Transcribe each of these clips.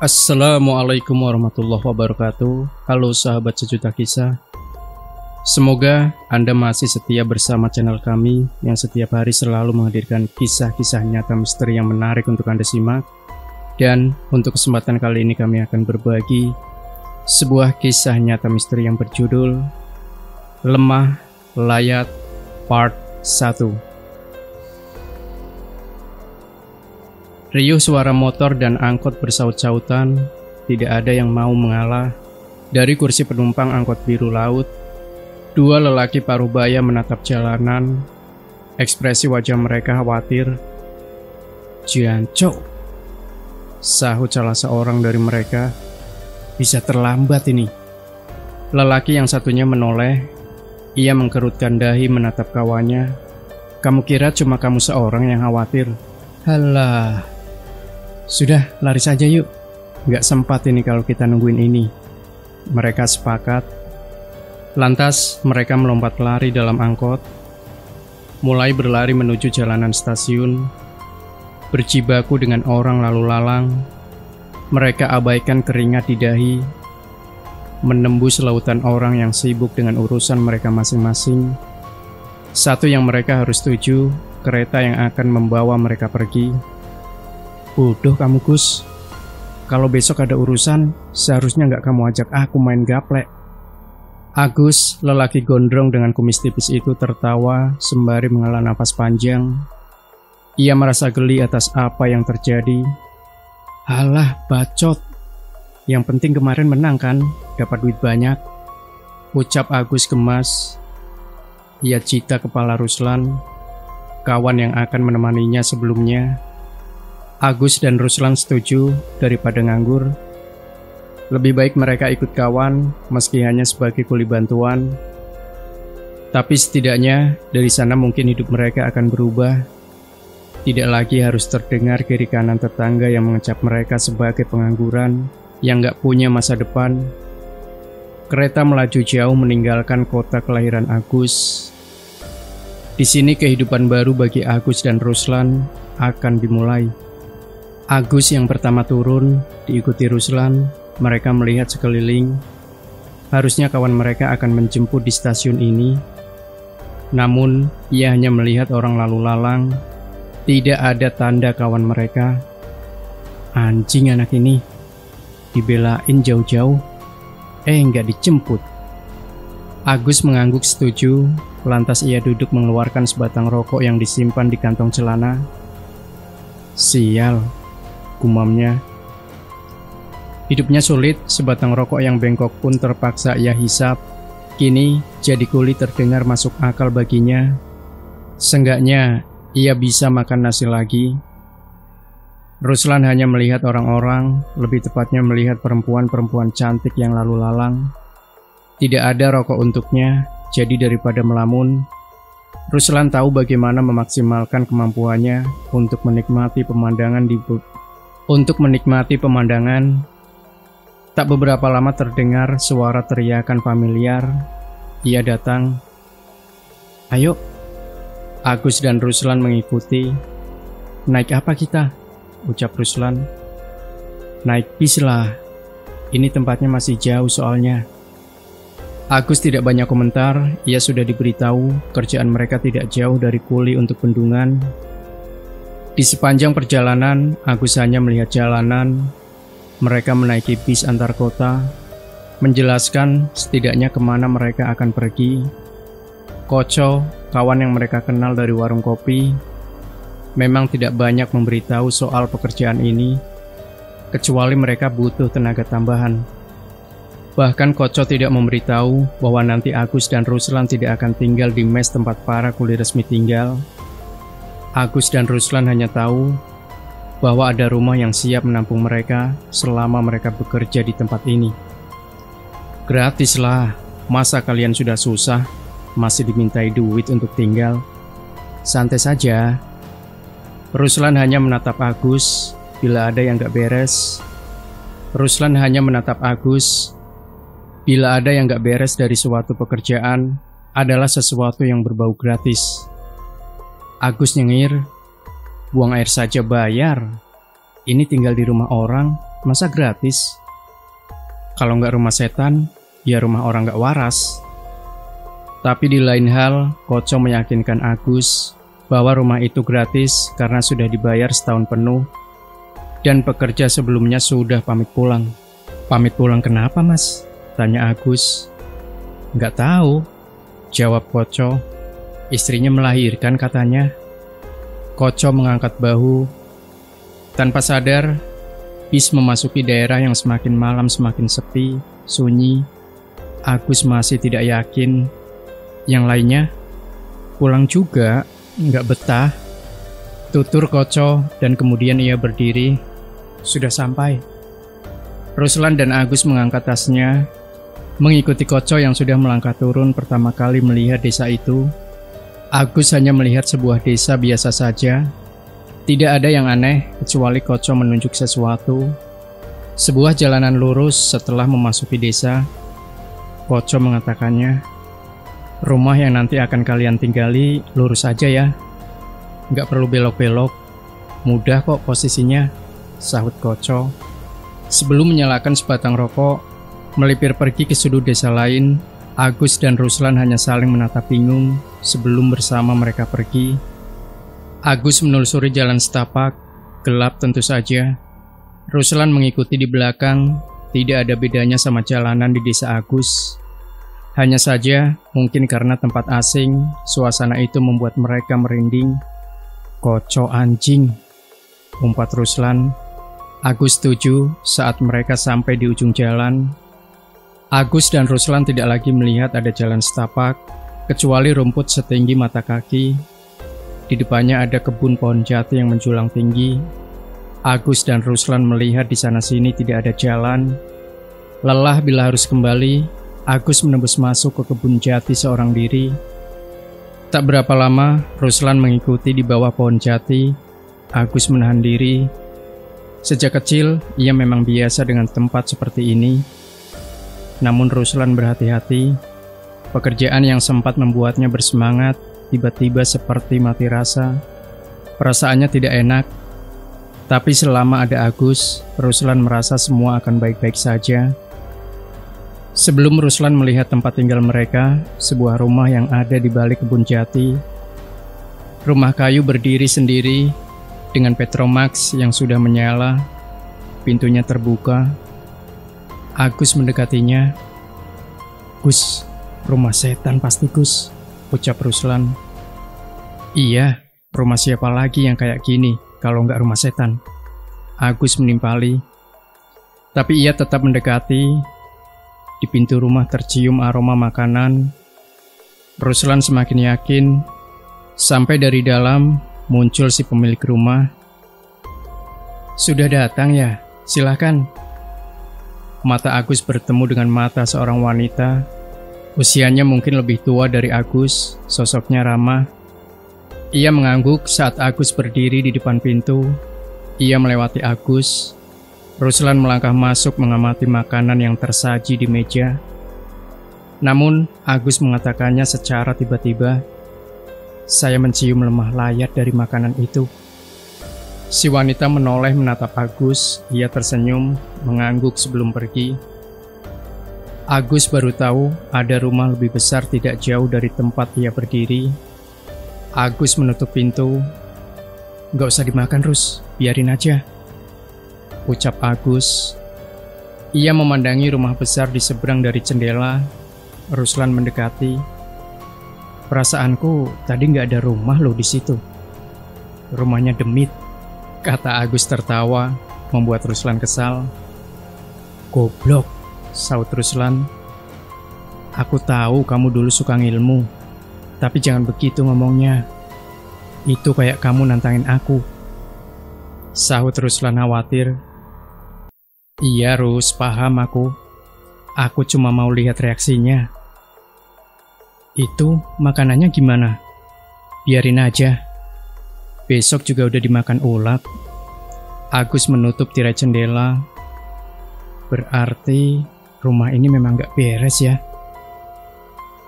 Assalamualaikum warahmatullahi wabarakatuh. Halo sahabat sejuta kisah. Semoga Anda masih setia bersama channel kami yang setiap hari selalu menghadirkan kisah-kisah nyata misteri yang menarik untuk Anda simak. Dan untuk kesempatan kali ini kami akan berbagi sebuah kisah nyata misteri yang berjudul Lemah Layat Part 1. Riuh suara motor dan angkot bersaut-sautan, tidak ada yang mau mengalah. Dari kursi penumpang angkot biru laut, dua lelaki parubaya menatap jalanan. Ekspresi wajah mereka khawatir. "Jancok," sahut salah seorang dari mereka. "Bisa terlambat ini." Lelaki yang satunya menoleh. Ia mengkerutkan dahi menatap kawannya. "Kamu kira cuma kamu seorang yang khawatir?" "Halah, sudah, lari saja yuk. Gak sempat ini kalau kita nungguin ini." Mereka sepakat. Lantas mereka melompat lari dalam angkot, mulai berlari menuju jalanan stasiun, berjibaku dengan orang lalu lalang. Mereka abaikan keringat di dahi, menembus lautan orang yang sibuk dengan urusan mereka masing-masing. Satu yang mereka harus tuju, kereta yang akan membawa mereka pergi. "Bodoh kamu Gus, kalau besok ada urusan, seharusnya nggak kamu ajak aku main gaplek." Agus, lelaki gondrong dengan kumis tipis itu tertawa sembari menghela napas panjang. Ia merasa geli atas apa yang terjadi. "Halah, bacot. Yang penting kemarin menang kan, dapat duit banyak," ucap Agus gemas. Ia cita kepala Ruslan, kawan yang akan menemaninya sebelumnya. Agus dan Ruslan setuju daripada nganggur. Lebih baik mereka ikut kawan, meski hanya sebagai kuli bantuan. Tapi setidaknya dari sana mungkin hidup mereka akan berubah. Tidak lagi harus terdengar kiri kanan tetangga yang mengecap mereka sebagai pengangguran yang gak punya masa depan. Kereta melaju jauh meninggalkan kota kelahiran Agus. Di sini kehidupan baru bagi Agus dan Ruslan akan dimulai. Agus yang pertama turun, diikuti Ruslan. Mereka melihat sekeliling. Harusnya kawan mereka akan menjemput di stasiun ini. Namun, ia hanya melihat orang lalu lalang. Tidak ada tanda kawan mereka. Anjing anak ini. Dibelain jauh-jauh. Nggak dijemput. Agus mengangguk setuju. Lantas ia duduk mengeluarkan sebatang rokok yang disimpan di kantong celana. "Sial," gumamnya. Hidupnya sulit, sebatang rokok yang bengkok pun terpaksa ia hisap. Kini jadi kuli terdengar masuk akal baginya. Seenggaknya ia bisa makan nasi lagi. Ruslan hanya melihat orang-orang, lebih tepatnya melihat perempuan-perempuan cantik yang lalu lalang. Tidak ada rokok untuknya, jadi daripada melamun, Ruslan tahu bagaimana memaksimalkan kemampuannya untuk menikmati pemandangan Tak beberapa lama terdengar suara teriakan familiar. Ia datang. "Ayo." Agus dan Ruslan mengikuti. "Naik apa kita?" ucap Ruslan. "Naik bis lah. Ini tempatnya masih jauh soalnya." Agus tidak banyak komentar. Ia sudah diberitahu kerjaan mereka tidak jauh dari kuli untuk bendungan. Di sepanjang perjalanan, Agus hanya melihat jalanan. Mereka menaiki bis antar kota, menjelaskan setidaknya kemana mereka akan pergi. Koco, kawan yang mereka kenal dari warung kopi, memang tidak banyak memberitahu soal pekerjaan ini, kecuali mereka butuh tenaga tambahan. Bahkan Koco tidak memberitahu bahwa nanti Agus dan Ruslan tidak akan tinggal di mes tempat para kuli resmi tinggal. Agus dan Ruslan hanya tahu bahwa ada rumah yang siap menampung mereka selama mereka bekerja di tempat ini. "Gratis lah, masa kalian sudah susah, masih dimintai duit untuk tinggal? Santai saja." Ruslan hanya menatap Agus bila ada yang gak beres. Ruslan hanya menatap Agus bila ada yang gak beres dari suatu pekerjaan adalah sesuatu yang berbau gratis. Agus nyengir, "Buang air saja bayar. Ini tinggal di rumah orang, masa gratis? Kalau nggak rumah setan, ya rumah orang nggak waras. Tapi di lain hal, Koco meyakinkan Agus bahwa rumah itu gratis karena sudah dibayar setahun penuh dan pekerja sebelumnya sudah pamit pulang. Pamit pulang kenapa, Mas? Tanya Agus. Nggak tahu, jawab Koco. Istrinya melahirkan katanya. Koco mengangkat bahu. Tanpa sadar, bis memasuki daerah yang semakin malam semakin sepi, sunyi. Agus masih tidak yakin. Yang lainnya, pulang juga, nggak betah. Tutur Koco dan kemudian ia berdiri. Sudah sampai. Ruslan dan Agus mengangkat tasnya, mengikuti Koco yang sudah melangkah turun pertama kali melihat desa itu. Agus hanya melihat sebuah desa biasa saja. Tidak ada yang aneh kecuali Koco menunjuk sesuatu. Sebuah jalanan lurus setelah memasuki desa. Koco mengatakannya, rumah yang nanti akan kalian tinggali lurus saja ya. Nggak perlu belok-belok. Mudah kok posisinya, sahut Koco. Sebelum menyalakan sebatang rokok, melipir pergi ke sudut desa lain, Agus dan Ruslan hanya saling menatap bingung sebelum bersama mereka pergi. Agus menelusuri jalan setapak, gelap tentu saja. Ruslan mengikuti di belakang, tidak ada bedanya sama jalanan di desa Agus. Hanya saja, mungkin karena tempat asing, suasana itu membuat mereka merinding. Koco anjing, umpat Ruslan. Agus setuju saat mereka sampai di ujung jalan. Agus dan Ruslan tidak lagi melihat ada jalan setapak, kecuali rumput setinggi mata kaki. Di depannya ada kebun pohon jati yang menjulang tinggi. Agus dan Ruslan melihat di sana-sini tidak ada jalan. Lelah bila harus kembali, Agus menembus masuk ke kebun jati seorang diri. Tak berapa lama, Ruslan mengikuti di bawah pohon jati. Agus menahan diri. Sejak kecil, ia memang biasa dengan tempat seperti ini. Namun Ruslan berhati-hati. Pekerjaan yang sempat membuatnya bersemangat tiba-tiba seperti mati rasa. Perasaannya tidak enak. Tapi selama ada Agus, Ruslan merasa semua akan baik-baik saja. Sebelum Ruslan melihat tempat tinggal mereka, sebuah rumah yang ada di balik kebun jati. Rumah kayu berdiri sendiri dengan Petromax yang sudah menyala. Pintunya terbuka. Agus mendekatinya. Gus, rumah setan pasti Gus, ucap Ruslan. Iya, rumah siapa lagi yang kayak gini kalau nggak rumah setan? Agus menimpali. Tapi ia tetap mendekati. Di pintu rumah tercium aroma makanan. Ruslan semakin yakin. Sampai dari dalam muncul si pemilik rumah. Sudah datang ya? Silakan. Mata Agus bertemu dengan mata seorang wanita. Usianya mungkin lebih tua dari Agus, sosoknya ramah. Ia mengangguk saat Agus berdiri di depan pintu. Ia melewati Agus. Ruslan melangkah masuk mengamati makanan yang tersaji di meja. Namun, Agus mengatakannya secara tiba-tiba. Saya mencium lemah layat dari makanan itu. Si wanita menoleh menatap Agus. Ia tersenyum, mengangguk sebelum pergi. Agus baru tahu ada rumah lebih besar tidak jauh dari tempat ia berdiri. Agus menutup pintu. Gak usah dimakan, Rus. Biarin aja, ucap Agus. Ia memandangi rumah besar di seberang dari jendela. Ruslan mendekati. Perasaanku tadi gak ada rumah loh di situ. Rumahnya demit, kata Agus tertawa, membuat Ruslan kesal. Goblok, saut Ruslan. Aku tahu kamu dulu suka ngilmu, tapi jangan begitu ngomongnya. Itu kayak kamu nantangin aku, sahut Ruslan khawatir. Iya Rus, paham aku. Aku cuma mau lihat reaksinya. Itu makanannya gimana? Biarin aja. Besok juga udah dimakan ulat. Agus menutup tirai jendela. Berarti rumah ini memang gak beres ya.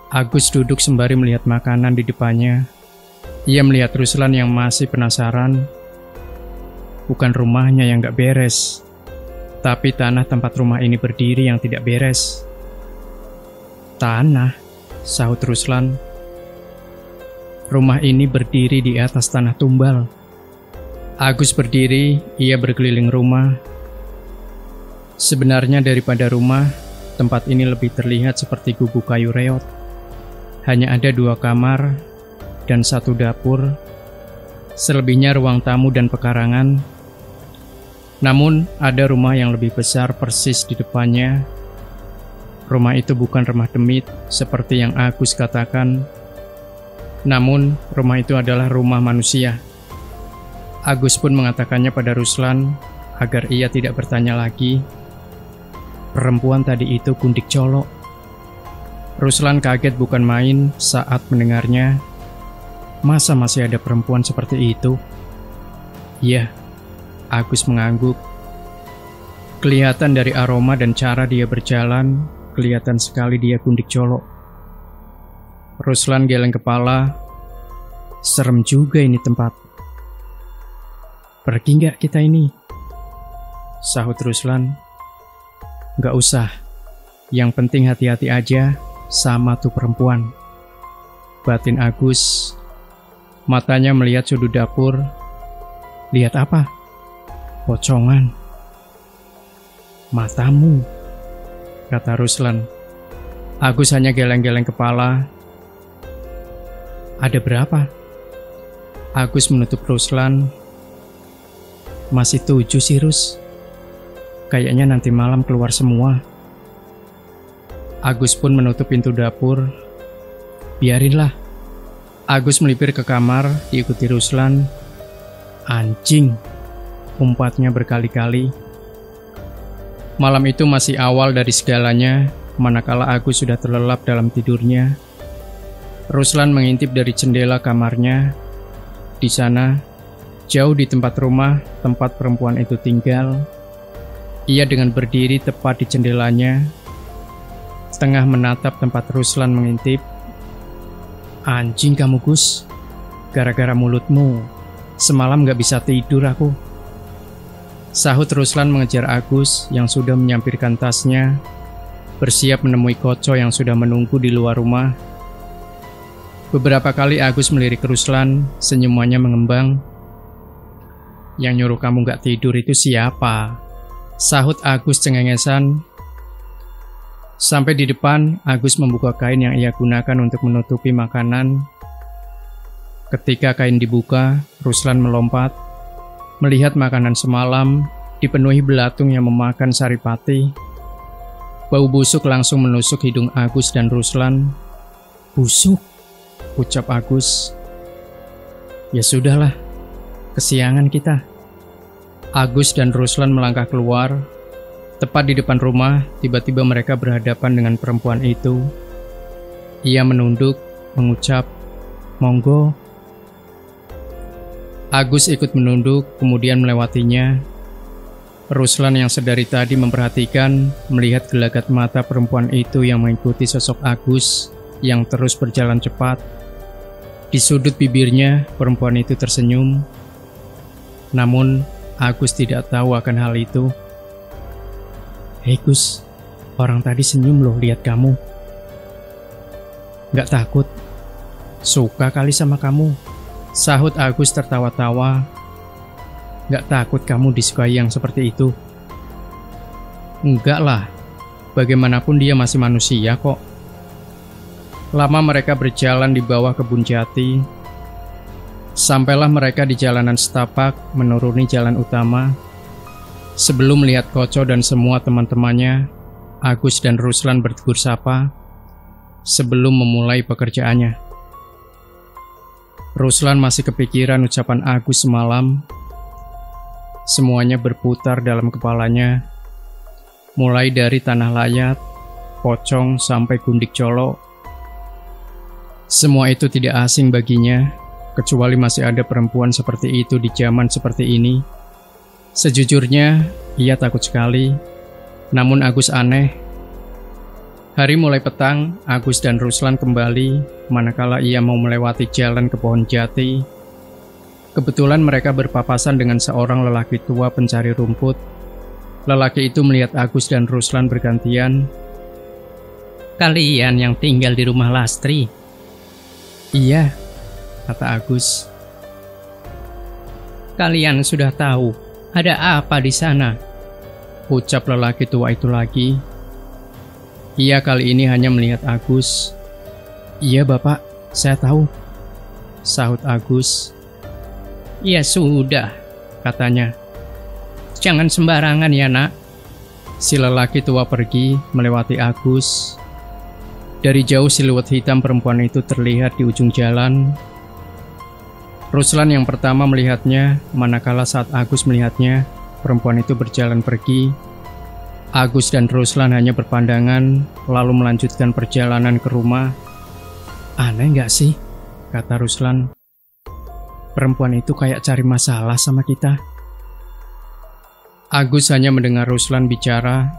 Agus duduk sembari melihat makanan di depannya. Ia melihat Ruslan yang masih penasaran. Bukan rumahnya yang gak beres, Tapi tanah tempat rumah ini berdiri yang tidak beres. Tanah, sahut Ruslan. Rumah ini berdiri di atas tanah tumbal. Agus berdiri, ia berkeliling rumah. Sebenarnya daripada rumah, tempat ini lebih terlihat seperti gubuk kayu reot. Hanya ada 2 kamar dan 1 dapur. Selebihnya ruang tamu dan pekarangan. Namun, ada rumah yang lebih besar persis di depannya. Rumah itu bukan rumah demit seperti yang Agus katakan. Namun, rumah itu adalah rumah manusia. Agus pun mengatakannya pada Ruslan agar ia tidak bertanya lagi. Perempuan tadi itu Gundik Colo. Ruslan kaget bukan main saat mendengarnya. Masa masih ada perempuan seperti itu? Iya. Agus mengangguk. Kelihatan dari aroma dan cara dia berjalan, kelihatan sekali dia Gundik Colo. Ruslan geleng kepala. Serem juga ini tempat. Pergi nggak kita ini? Sahut Ruslan. Nggak usah. Yang penting hati-hati aja sama tuh perempuan. Batin Agus. Matanya melihat sudut dapur. Lihat apa? Pocongan. Matamu, kata Ruslan. Agus hanya geleng-geleng kepala. Ada berapa? Agus menutup Ruslan. Masih 7 sih, Rus. Kayaknya nanti malam keluar semua. Agus pun menutup pintu dapur. Biarinlah. Agus melipir ke kamar, diikuti Ruslan. Anjing, umpatnya berkali-kali. Malam itu masih awal dari segalanya, manakala Agus sudah terlelap dalam tidurnya. Ruslan mengintip dari jendela kamarnya. Di sana, jauh di tempat rumah tempat perempuan itu tinggal, ia dengan berdiri tepat di jendelanya, tengah menatap tempat Ruslan mengintip. Anjing kamu, Gus. Gara-gara mulutmu, semalam gak bisa tidur aku. Sahut Ruslan mengejar Agus yang sudah menyampirkan tasnya, bersiap menemui Koco yang sudah menunggu di luar rumah. Beberapa kali Agus melirik Ruslan, senyumannya mengembang. Yang nyuruh kamu gak tidur itu siapa? Sahut Agus cengengesan. Sampai di depan, Agus membuka kain yang ia gunakan untuk menutupi makanan. Ketika kain dibuka, Ruslan melompat. Melihat makanan semalam dipenuhi belatung yang memakan saripati. Bau busuk langsung menusuk hidung Agus dan Ruslan. Busuk, ucap Agus. Ya sudahlah, kesiangan kita. Agus dan Ruslan melangkah keluar. Tepat di depan rumah, tiba-tiba mereka berhadapan dengan perempuan itu. Ia menunduk, mengucap, "Monggo." Agus ikut menunduk, kemudian melewatinya. Ruslan yang sedari tadi memperhatikan, melihat gelagat mata perempuan itu yang mengikuti sosok Agus yang terus berjalan cepat. Di sudut bibirnya, perempuan itu tersenyum. Namun, Agus tidak tahu akan hal itu. Hei Gus, orang tadi senyum loh lihat kamu. Gak takut? Suka kali sama kamu. Sahut Agus tertawa-tawa. Gak takut kamu disukai yang seperti itu? Enggak lah, bagaimanapun dia masih manusia kok. Lama mereka berjalan di bawah kebun jati. Sampailah mereka di jalanan setapak menuruni jalan utama. Sebelum melihat Koco dan semua teman-temannya, Agus dan Ruslan bertegur sapa sebelum memulai pekerjaannya. Ruslan masih kepikiran ucapan Agus semalam. Semuanya berputar dalam kepalanya, mulai dari tanah layat, pocong, sampai Gundik Colo. Semua itu tidak asing baginya, kecuali masih ada perempuan seperti itu di zaman seperti ini. Sejujurnya, ia takut sekali. Namun Agus aneh. Hari mulai petang, Agus dan Ruslan kembali, manakala ia mau melewati jalan ke pohon jati. Kebetulan mereka berpapasan dengan seorang lelaki tua pencari rumput. Lelaki itu melihat Agus dan Ruslan bergantian. Kalian yang tinggal di rumah Lastri? Iya, kata Agus. Kalian sudah tahu ada apa di sana? Ucap lelaki tua itu lagi. Ia kali ini hanya melihat Agus. Iya Bapak, saya tahu, sahut Agus. Ya sudah, katanya. Jangan sembarangan ya nak. Si lelaki tua pergi melewati Agus. Dari jauh siluet hitam perempuan itu terlihat di ujung jalan. Ruslan yang pertama melihatnya, manakala saat Agus melihatnya, perempuan itu berjalan pergi. Agus dan Ruslan hanya berpandangan, lalu melanjutkan perjalanan ke rumah. Aneh nggak sih, kata Ruslan. Perempuan itu kayak cari masalah sama kita. Agus hanya mendengar Ruslan bicara.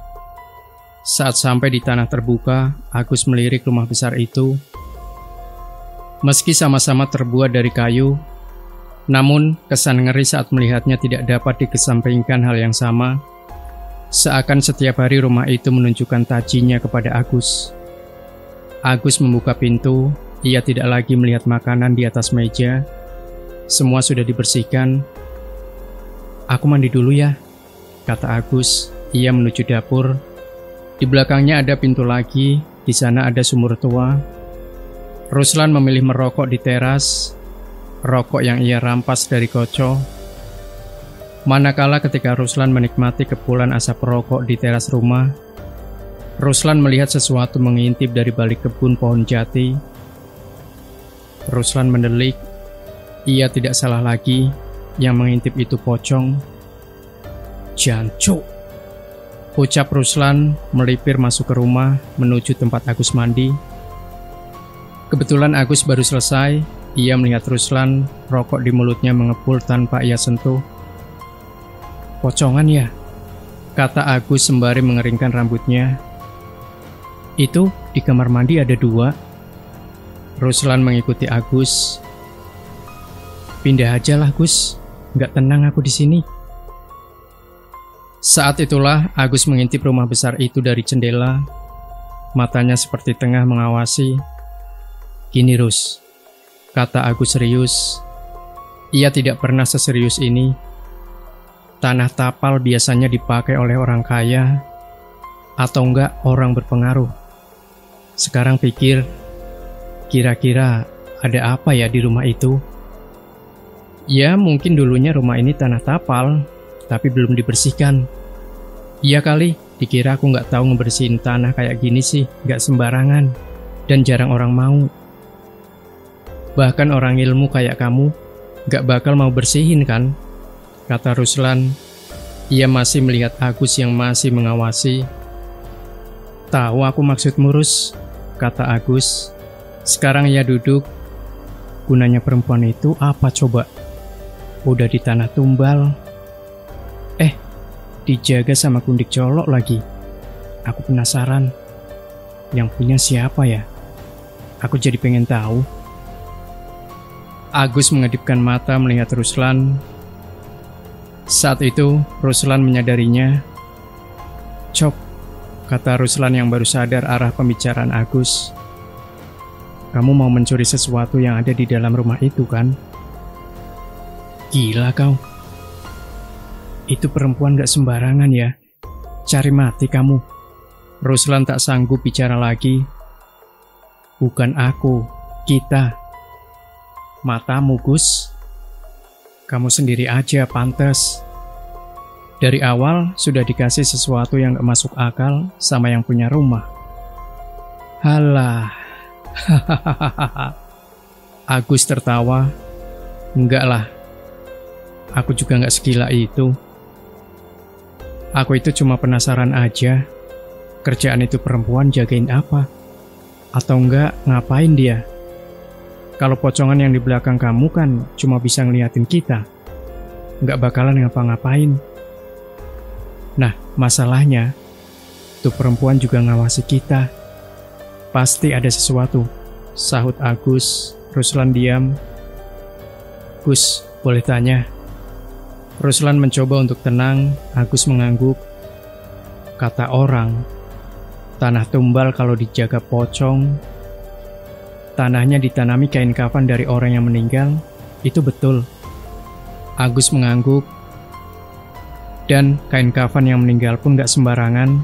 Saat sampai di tanah terbuka, Agus melirik rumah besar itu. Meski sama-sama terbuat dari kayu, namun kesan ngeri saat melihatnya tidak dapat dikesampingkan hal yang sama. Seakan setiap hari rumah itu menunjukkan tajinya kepada Agus. Agus membuka pintu, ia tidak lagi melihat makanan di atas meja. Semua sudah dibersihkan. Aku mandi dulu ya, kata Agus. Ia menuju dapur. Di belakangnya ada pintu lagi, di sana ada sumur tua. Ruslan memilih merokok di teras, rokok yang ia rampas dari Koco. Manakala ketika Ruslan menikmati kepulan asap rokok di teras rumah, Ruslan melihat sesuatu mengintip dari balik kebun pohon jati. Ruslan mendelik. Ia tidak salah lagi, yang mengintip itu pocong. Jancuk, ucap Ruslan melipir masuk ke rumah menuju tempat Agus mandi. Kebetulan Agus baru selesai. Ia melihat Ruslan, rokok di mulutnya mengepul tanpa ia sentuh. Pocongan ya, kata Agus sembari mengeringkan rambutnya. Itu di kamar mandi ada 2. Ruslan mengikuti Agus. Pindah aja lah Gus, nggak tenang aku di sini. Saat itulah Agus mengintip rumah besar itu dari jendela. Matanya seperti tengah mengawasi. Gini Rus, kata Agus serius. Ia tidak pernah seserius ini. Tanah tapal biasanya dipakai oleh orang kaya atau enggak orang berpengaruh. Sekarang pikir, kira-kira ada apa ya di rumah itu? Ya mungkin dulunya rumah ini tanah tapal, tapi belum dibersihkan. Iya kali, dikira aku nggak tahu ngebersihin tanah kayak gini sih, nggak sembarangan, dan jarang orang mau. Bahkan orang ilmu kayak kamu, nggak bakal mau bersihin kan? Kata Ruslan. Ia masih melihat Agus yang masih mengawasi. Tahu aku maksudmu Rus, kata Agus. Sekarang ia duduk. Gunanya perempuan itu apa coba? Udah di tanah tumbal. Dijaga sama kundik colok lagi. Aku penasaran. Yang punya siapa ya? Aku jadi pengen tahu. Agus mengedipkan mata melihat Ruslan. Saat itu, Ruslan menyadarinya. Cok, kata Ruslan yang baru sadar arah pembicaraan Agus. Kamu mau mencuri sesuatu yang ada di dalam rumah itu kan? Gila kau. Itu perempuan gak sembarangan ya. Cari mati kamu. Ruslan tak sanggup bicara lagi. Bukan aku, kita. Matamu Gus. Kamu sendiri aja pantas. Dari awal sudah dikasih sesuatu yang gak masuk akal sama yang punya rumah. Halah. Hahaha. Agus tertawa. Enggak lah. Aku juga gak segila itu. Aku itu cuma penasaran aja. Kerjaan itu perempuan jagain apa? Atau enggak ngapain dia? Kalau pocongan yang di belakang kamu kan cuma bisa ngeliatin kita. Enggak bakalan ngapa-ngapain. Nah, masalahnya tuh perempuan juga ngawasi kita. Pasti ada sesuatu, sahut Agus. Ruslan diam. Gus, boleh tanya? Ruslan mencoba untuk tenang. Agus mengangguk. Kata orang, tanah tumbal kalau dijaga pocong. Tanahnya ditanami kain kafan dari orang yang meninggal. Itu betul. Agus mengangguk. Dan kain kafan yang meninggal pun gak sembarangan.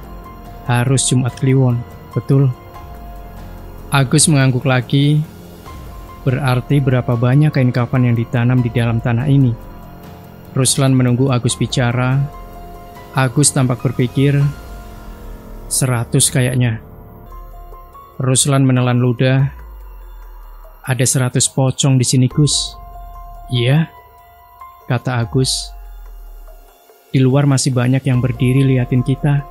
Harus Jumat Kliwon. Betul. Agus mengangguk lagi. Berarti berapa banyak kain kafan yang ditanam di dalam tanah ini? Ruslan menunggu Agus bicara. Agus tampak berpikir, 100 kayaknya. Ruslan menelan ludah. Ada 100 pocong di sini, Gus. Iya, kata Agus. Di luar masih banyak yang berdiri liatin kita.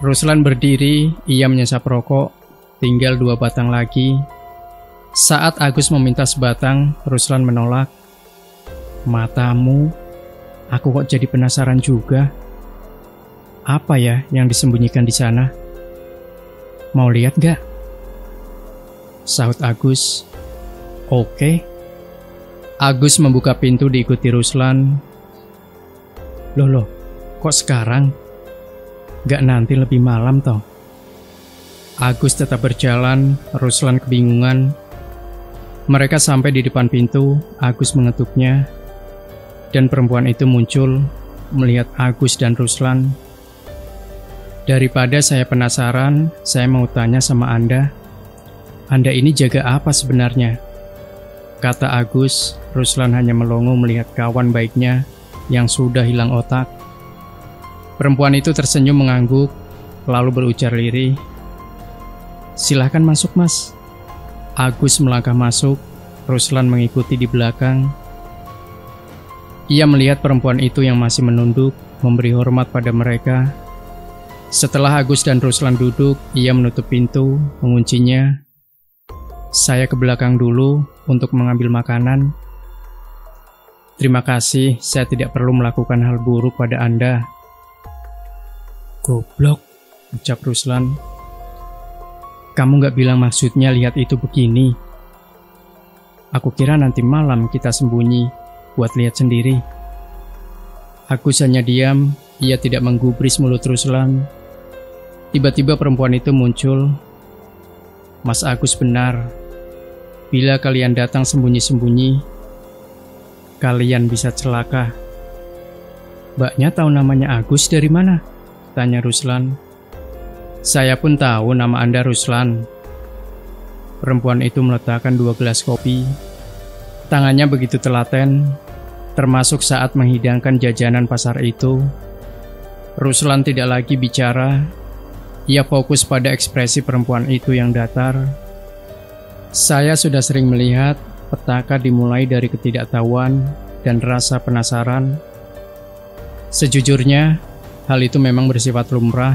Ruslan berdiri, ia menyesap rokok. Tinggal 2 batang lagi. Saat Agus meminta sebatang, Ruslan menolak. Matamu, aku kok jadi penasaran juga. Apa ya yang disembunyikan di sana? Mau lihat gak? Sahut Agus. Oke. Agus membuka pintu diikuti Ruslan. Loh, kok sekarang? Gak nanti lebih malam toh? Agus tetap berjalan, Ruslan kebingungan. Mereka sampai di depan pintu, Agus mengetuknya. Dan perempuan itu muncul, melihat Agus dan Ruslan. Daripada saya penasaran, saya mau tanya sama Anda. Anda ini jaga apa sebenarnya? Kata Agus. Ruslan hanya melongo melihat kawan baiknya yang sudah hilang otak. Perempuan itu tersenyum mengangguk, lalu berujar lirih. Silahkan masuk, Mas. Agus melangkah masuk, Ruslan mengikuti di belakang. Ia melihat perempuan itu yang masih menunduk, memberi hormat pada mereka. Setelah Agus dan Ruslan duduk, ia menutup pintu, menguncinya. Saya ke belakang dulu untuk mengambil makanan. Terima kasih, saya tidak perlu melakukan hal buruk pada Anda. Goblok, ucap Ruslan. Kamu gak bilang maksudnya lihat itu begini. Aku kira nanti malam kita sembunyi, buat lihat sendiri. Agus hanya diam, ia tidak menggubris mulut Ruslan. Tiba-tiba perempuan itu muncul. Mas Agus benar. Bila kalian datang sembunyi-sembunyi, kalian bisa celaka. Mbaknya tahu namanya Agus dari mana? Tanya Ruslan. Saya pun tahu nama Anda Ruslan. Perempuan itu meletakkan 2 gelas kopi. Tangannya begitu telaten, termasuk saat menghidangkan jajanan pasar itu. Ruslan tidak lagi bicara. Ia fokus pada ekspresi perempuan itu yang datar. Saya sudah sering melihat petaka dimulai dari ketidaktahuan dan rasa penasaran. Sejujurnya, hal itu memang bersifat lumrah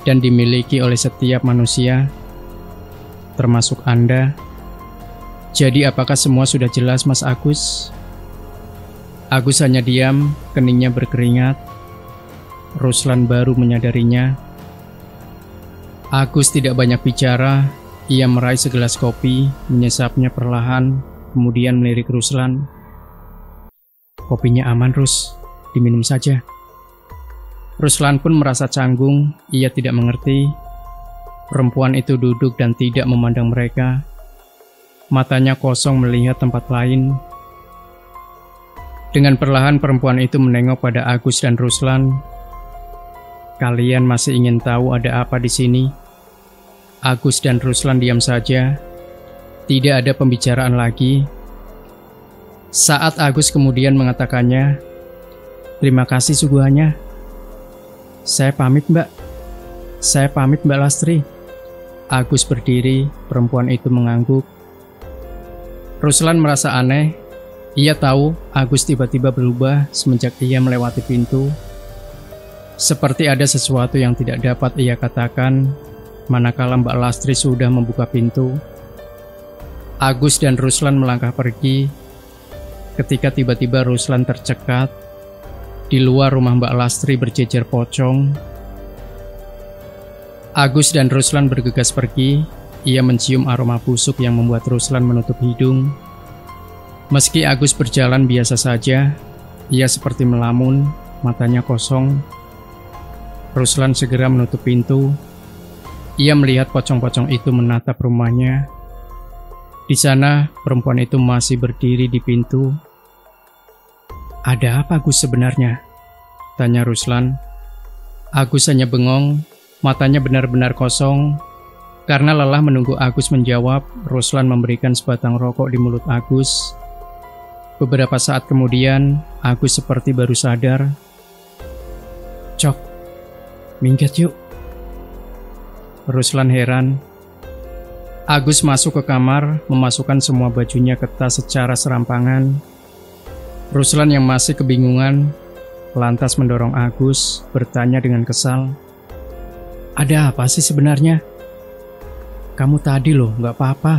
dan dimiliki oleh setiap manusia, termasuk Anda. Jadi apakah semua sudah jelas, Mas Agus? Agus hanya diam, keningnya berkeringat. Ruslan baru menyadarinya. Agus tidak banyak bicara, ia meraih segelas kopi, menyesapnya perlahan, kemudian melirik Ruslan. Kopinya aman, Rus, diminum saja. Ruslan pun merasa canggung, ia tidak mengerti. Perempuan itu duduk dan tidak memandang mereka. Matanya kosong melihat tempat lain. Dengan perlahan perempuan itu menengok pada Agus dan Ruslan. Kalian masih ingin tahu ada apa di sini? Agus dan Ruslan diam saja. Tidak ada pembicaraan lagi. Saat Agus kemudian mengatakannya, terima kasih suguhannya. Saya pamit, Mbak. Saya pamit, Mbak Lastri. Agus berdiri, perempuan itu mengangguk. Ruslan merasa aneh. Ia tahu Agus tiba-tiba berubah semenjak ia melewati pintu. Seperti ada sesuatu yang tidak dapat ia katakan, manakala Mbak Lastri sudah membuka pintu. Agus dan Ruslan melangkah pergi. Ketika tiba-tiba Ruslan tercekat. Di luar rumah Mbak Lastri berjejer pocong. Agus dan Ruslan bergegas pergi. Ia mencium aroma busuk yang membuat Ruslan menutup hidung. Meski Agus berjalan biasa saja, ia seperti melamun, matanya kosong. Ruslan segera menutup pintu. Ia melihat pocong-pocong itu menatap rumahnya. Di sana, perempuan itu masih berdiri di pintu. "Ada apa Agus sebenarnya?" tanya Ruslan. Agus hanya bengong, matanya benar-benar kosong. Karena lelah menunggu Agus menjawab, Ruslan memberikan sebatang rokok di mulut Agus. Beberapa saat kemudian, Agus seperti baru sadar. "Cok, minggat yuk." Ruslan heran. Agus masuk ke kamar, memasukkan semua bajunya ke tas secara serampangan. Ruslan yang masih kebingungan, lantas mendorong Agus, bertanya dengan kesal. "Ada apa sih sebenarnya? Kamu tadi loh, nggak apa-apa.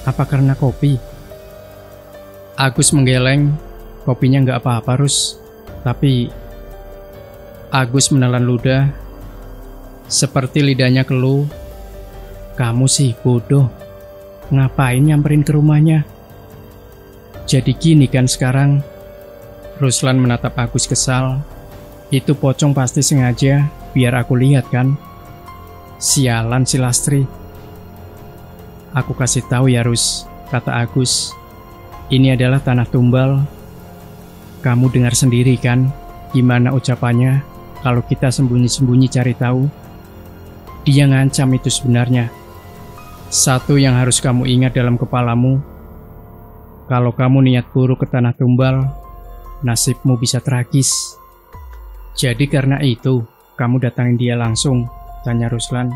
Apa karena kopi?" Agus menggeleng. "Kopinya nggak apa-apa, Rus. Tapi..." Agus menelan ludah. Seperti lidahnya keluh. "Kamu sih bodoh. Ngapain nyamperin ke rumahnya? Jadi gini kan sekarang?" Ruslan menatap Agus kesal. "Itu pocong pasti sengaja biar aku lihat kan? Sialan si Lastri." "Aku kasih tahu ya Rus," kata Agus. "Ini adalah tanah tumbal. Kamu dengar sendiri kan gimana ucapannya kalau kita sembunyi-sembunyi cari tahu? Dia ngancam itu sebenarnya. Satu yang harus kamu ingat dalam kepalamu, kalau kamu niat buruk ke tanah tumbal, nasibmu bisa tragis." "Jadi karena itu, kamu datangin dia langsung?" tanya Ruslan.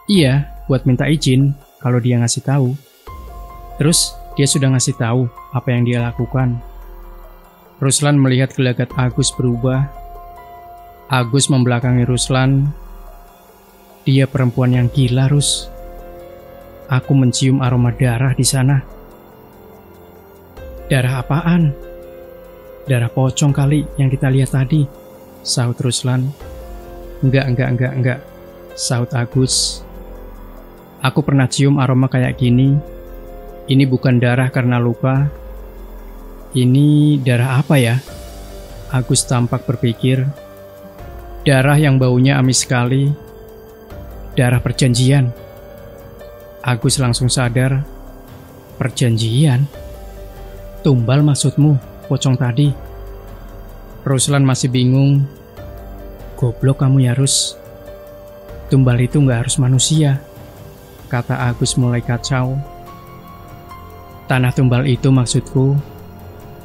"Iya, buat minta izin kalau dia ngasih tahu." "Terus dia sudah ngasih tahu apa yang dia lakukan?" Ruslan melihat gelagat Agus berubah. Agus membelakangi Ruslan. "Dia perempuan yang gila, Rus. Aku mencium aroma darah di sana." "Darah apaan?" "Darah pocong kali yang kita lihat tadi," sahut Ruslan. Enggak, sahut Agus. "Aku pernah cium aroma kayak gini. Ini bukan darah karena luka. Ini darah apa ya?" Agus tampak berpikir. "Darah yang baunya amis sekali. Darah perjanjian." Agus langsung sadar. "Perjanjian? Tumbal maksudmu, pocong tadi?" Ruslan masih bingung. "Goblok kamu ya Rus. Tumbal itu nggak harus manusia," kata Agus mulai kacau. "Tanah tumbal itu maksudku.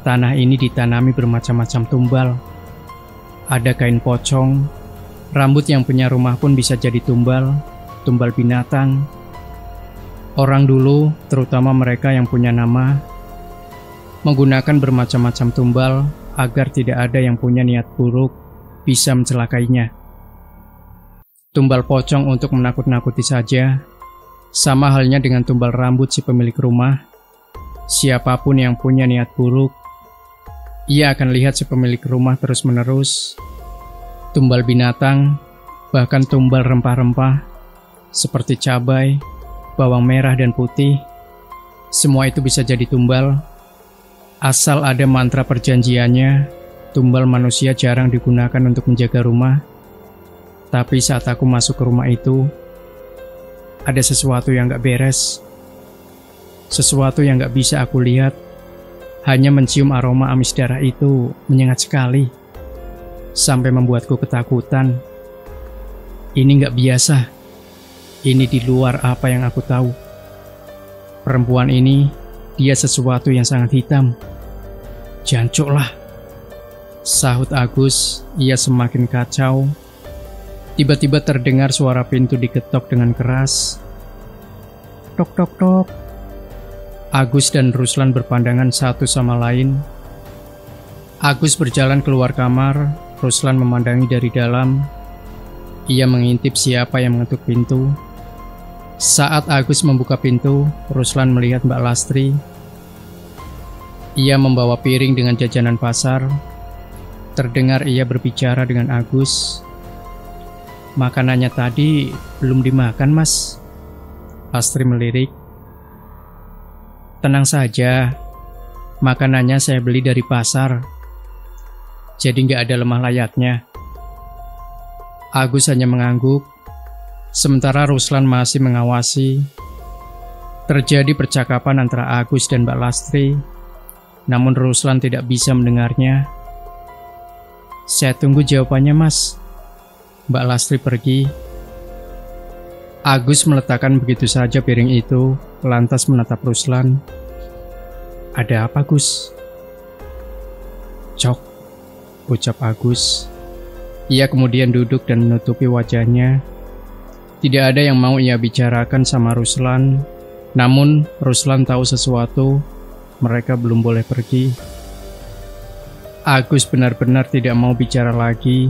Tanah ini ditanami bermacam-macam tumbal. Ada kain pocong. Rambut yang punya rumah pun bisa jadi tumbal. Tumbal binatang. Orang dulu, terutama mereka yang punya nama, menggunakan bermacam-macam tumbal agar tidak ada yang punya niat buruk bisa mencelakainya. Tumbal pocong untuk menakut-nakuti saja, sama halnya dengan tumbal rambut si pemilik rumah. Siapapun yang punya niat buruk, ia akan lihat si pemilik rumah terus-menerus. Tumbal binatang, bahkan tumbal rempah-rempah, seperti cabai, bawang merah dan putih, semua itu bisa jadi tumbal. Asal ada mantra perjanjiannya, tumbal manusia jarang digunakan untuk menjaga rumah. Tapi saat aku masuk ke rumah itu, ada sesuatu yang gak beres. Sesuatu yang gak bisa aku lihat. Hanya mencium aroma amis darah itu menyengat sekali, sampai membuatku ketakutan. Ini gak biasa. Ini di luar apa yang aku tahu. Perempuan ini, dia sesuatu yang sangat hitam. Jancuk lah, sahut Agus. Ia semakin kacau. Tiba-tiba terdengar suara pintu diketok dengan keras. Tok tok tok. Agus dan Ruslan berpandangan satu sama lain. Agus berjalan keluar kamar, Ruslan memandangi dari dalam. Ia mengintip siapa yang mengetuk pintu. Saat Agus membuka pintu, Ruslan melihat Mbak Lastri. Ia membawa piring dengan jajanan pasar. Terdengar ia berbicara dengan Agus. Makanannya tadi belum dimakan, Mas. Lastri melirik. Tenang saja, makanannya saya beli dari pasar. Jadi nggak ada lemah layaknya. Agus hanya mengangguk, sementara Ruslan masih mengawasi. Terjadi percakapan antara Agus dan Mbak Lastri, namun Ruslan tidak bisa mendengarnya. "Saya tunggu jawabannya, Mas." Mbak Lastri pergi. Agus meletakkan begitu saja piring itu, lantas menatap Ruslan. "Ada apa, Gus?" "Cok," ucap Agus. Ia kemudian duduk dan menutupi wajahnya. Tidak ada yang mau ia bicarakan sama Ruslan, namun Ruslan tahu sesuatu, mereka belum boleh pergi. Agus benar-benar tidak mau bicara lagi.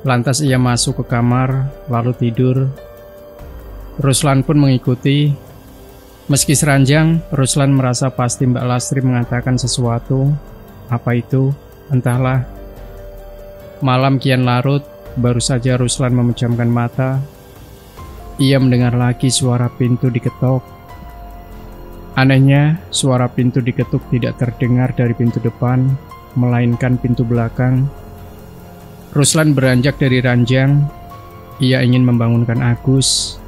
Lantas ia masuk ke kamar, lalu tidur. Ruslan pun mengikuti. Meski seranjang, Ruslan merasa pasti Mbak Lastri mengatakan sesuatu. Apa itu? Entahlah. Malam kian larut, baru saja Ruslan memejamkan mata. Ia mendengar lagi suara pintu diketok. Anehnya, suara pintu diketuk tidak terdengar dari pintu depan, melainkan pintu belakang. Ruslan beranjak dari ranjang. Ia ingin membangunkan Agus.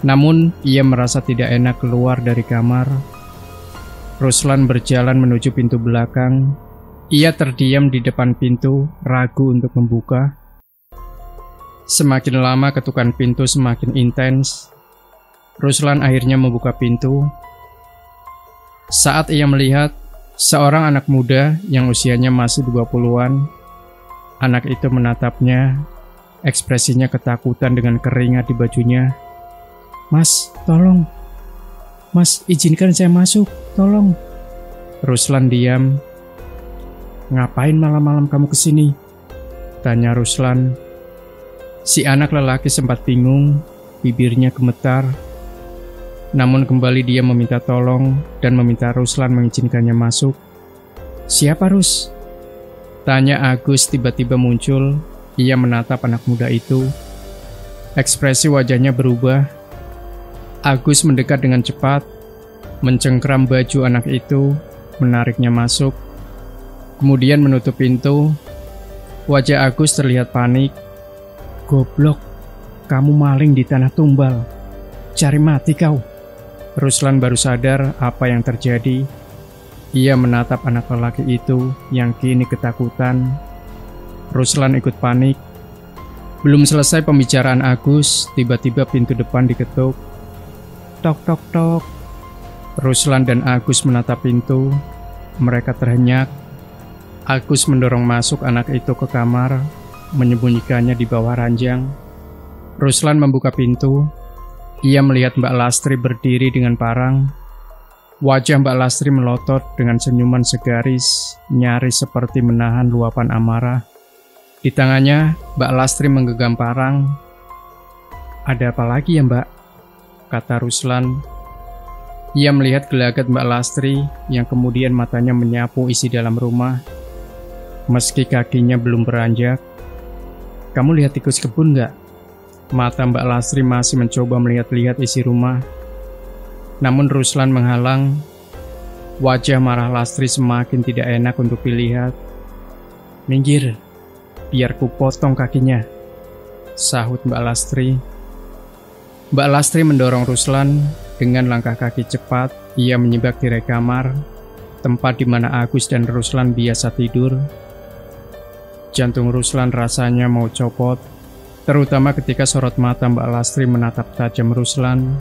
Namun, ia merasa tidak enak keluar dari kamar. Ruslan berjalan menuju pintu belakang. Ia terdiam di depan pintu, ragu untuk membuka. Semakin lama ketukan pintu semakin intens. Ruslan akhirnya membuka pintu. Saat ia melihat seorang anak muda yang usianya masih 20-an. Anak itu menatapnya, ekspresinya ketakutan dengan keringat di bajunya. "Mas, tolong. Mas, izinkan saya masuk, tolong." Ruslan diam. "Ngapain malam-malam kamu kesini?" tanya Ruslan. Si anak lelaki sempat bingung, bibirnya gemetar. Namun kembali dia meminta tolong dan meminta Ruslan mengizinkannya masuk. "Siapa, Rus?" tanya Agus tiba-tiba muncul. Ia menatap anak muda itu. Ekspresi wajahnya berubah. Agus mendekat dengan cepat, mencengkram baju anak itu, menariknya masuk. Kemudian menutup pintu. Wajah Agus terlihat panik. "Goblok, kamu maling di tanah tumbal. Cari mati kau." Ruslan baru sadar apa yang terjadi. Ia menatap anak lelaki itu yang kini ketakutan. Ruslan ikut panik. Belum selesai pembicaraan Agus, tiba-tiba pintu depan diketuk. Tok tok tok. Ruslan dan Agus menatap pintu. Mereka terhenyak. Agus mendorong masuk anak itu ke kamar, menyembunyikannya di bawah ranjang. Ruslan membuka pintu. Ia melihat Mbak Lastri berdiri dengan parang. Wajah Mbak Lastri melotot dengan senyuman segaris, nyaris seperti menahan luapan amarah. Di tangannya, Mbak Lastri menggenggam parang. "Ada apa lagi ya, Mbak?" kata Ruslan. Ia melihat gelagat Mbak Lastri yang kemudian matanya menyapu isi dalam rumah. Meski kakinya belum beranjak. "Kamu lihat tikus kebun nggak?" Mata Mbak Lastri masih mencoba melihat-lihat isi rumah. Namun Ruslan menghalang. Wajah marah Lastri semakin tidak enak untuk dilihat. "Minggir, biar ku potong kakinya," sahut Mbak Lastri. Mbak Lastri mendorong Ruslan. Dengan langkah kaki cepat, ia menyibak tirai kamar, tempat di mana Agus dan Ruslan biasa tidur. Jantung Ruslan rasanya mau copot, terutama ketika sorot mata Mbak Lastri menatap tajam Ruslan.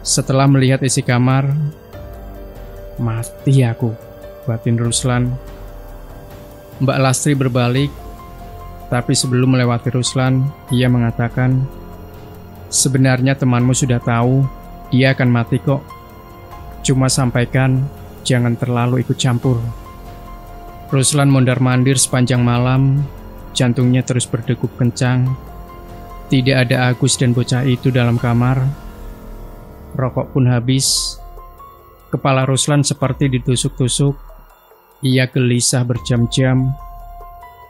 Setelah melihat isi kamar, "Mati aku," batin Ruslan. Mbak Lastri berbalik, tapi sebelum melewati Ruslan, ia mengatakan, "Sebenarnya temanmu sudah tahu, dia akan mati kok. Cuma sampaikan, jangan terlalu ikut campur." Ruslan mondar-mandir sepanjang malam, jantungnya terus berdegup kencang. Tidak ada Agus dan bocah itu dalam kamar. Rokok pun habis. Kepala Ruslan seperti ditusuk-tusuk. Ia gelisah berjam-jam.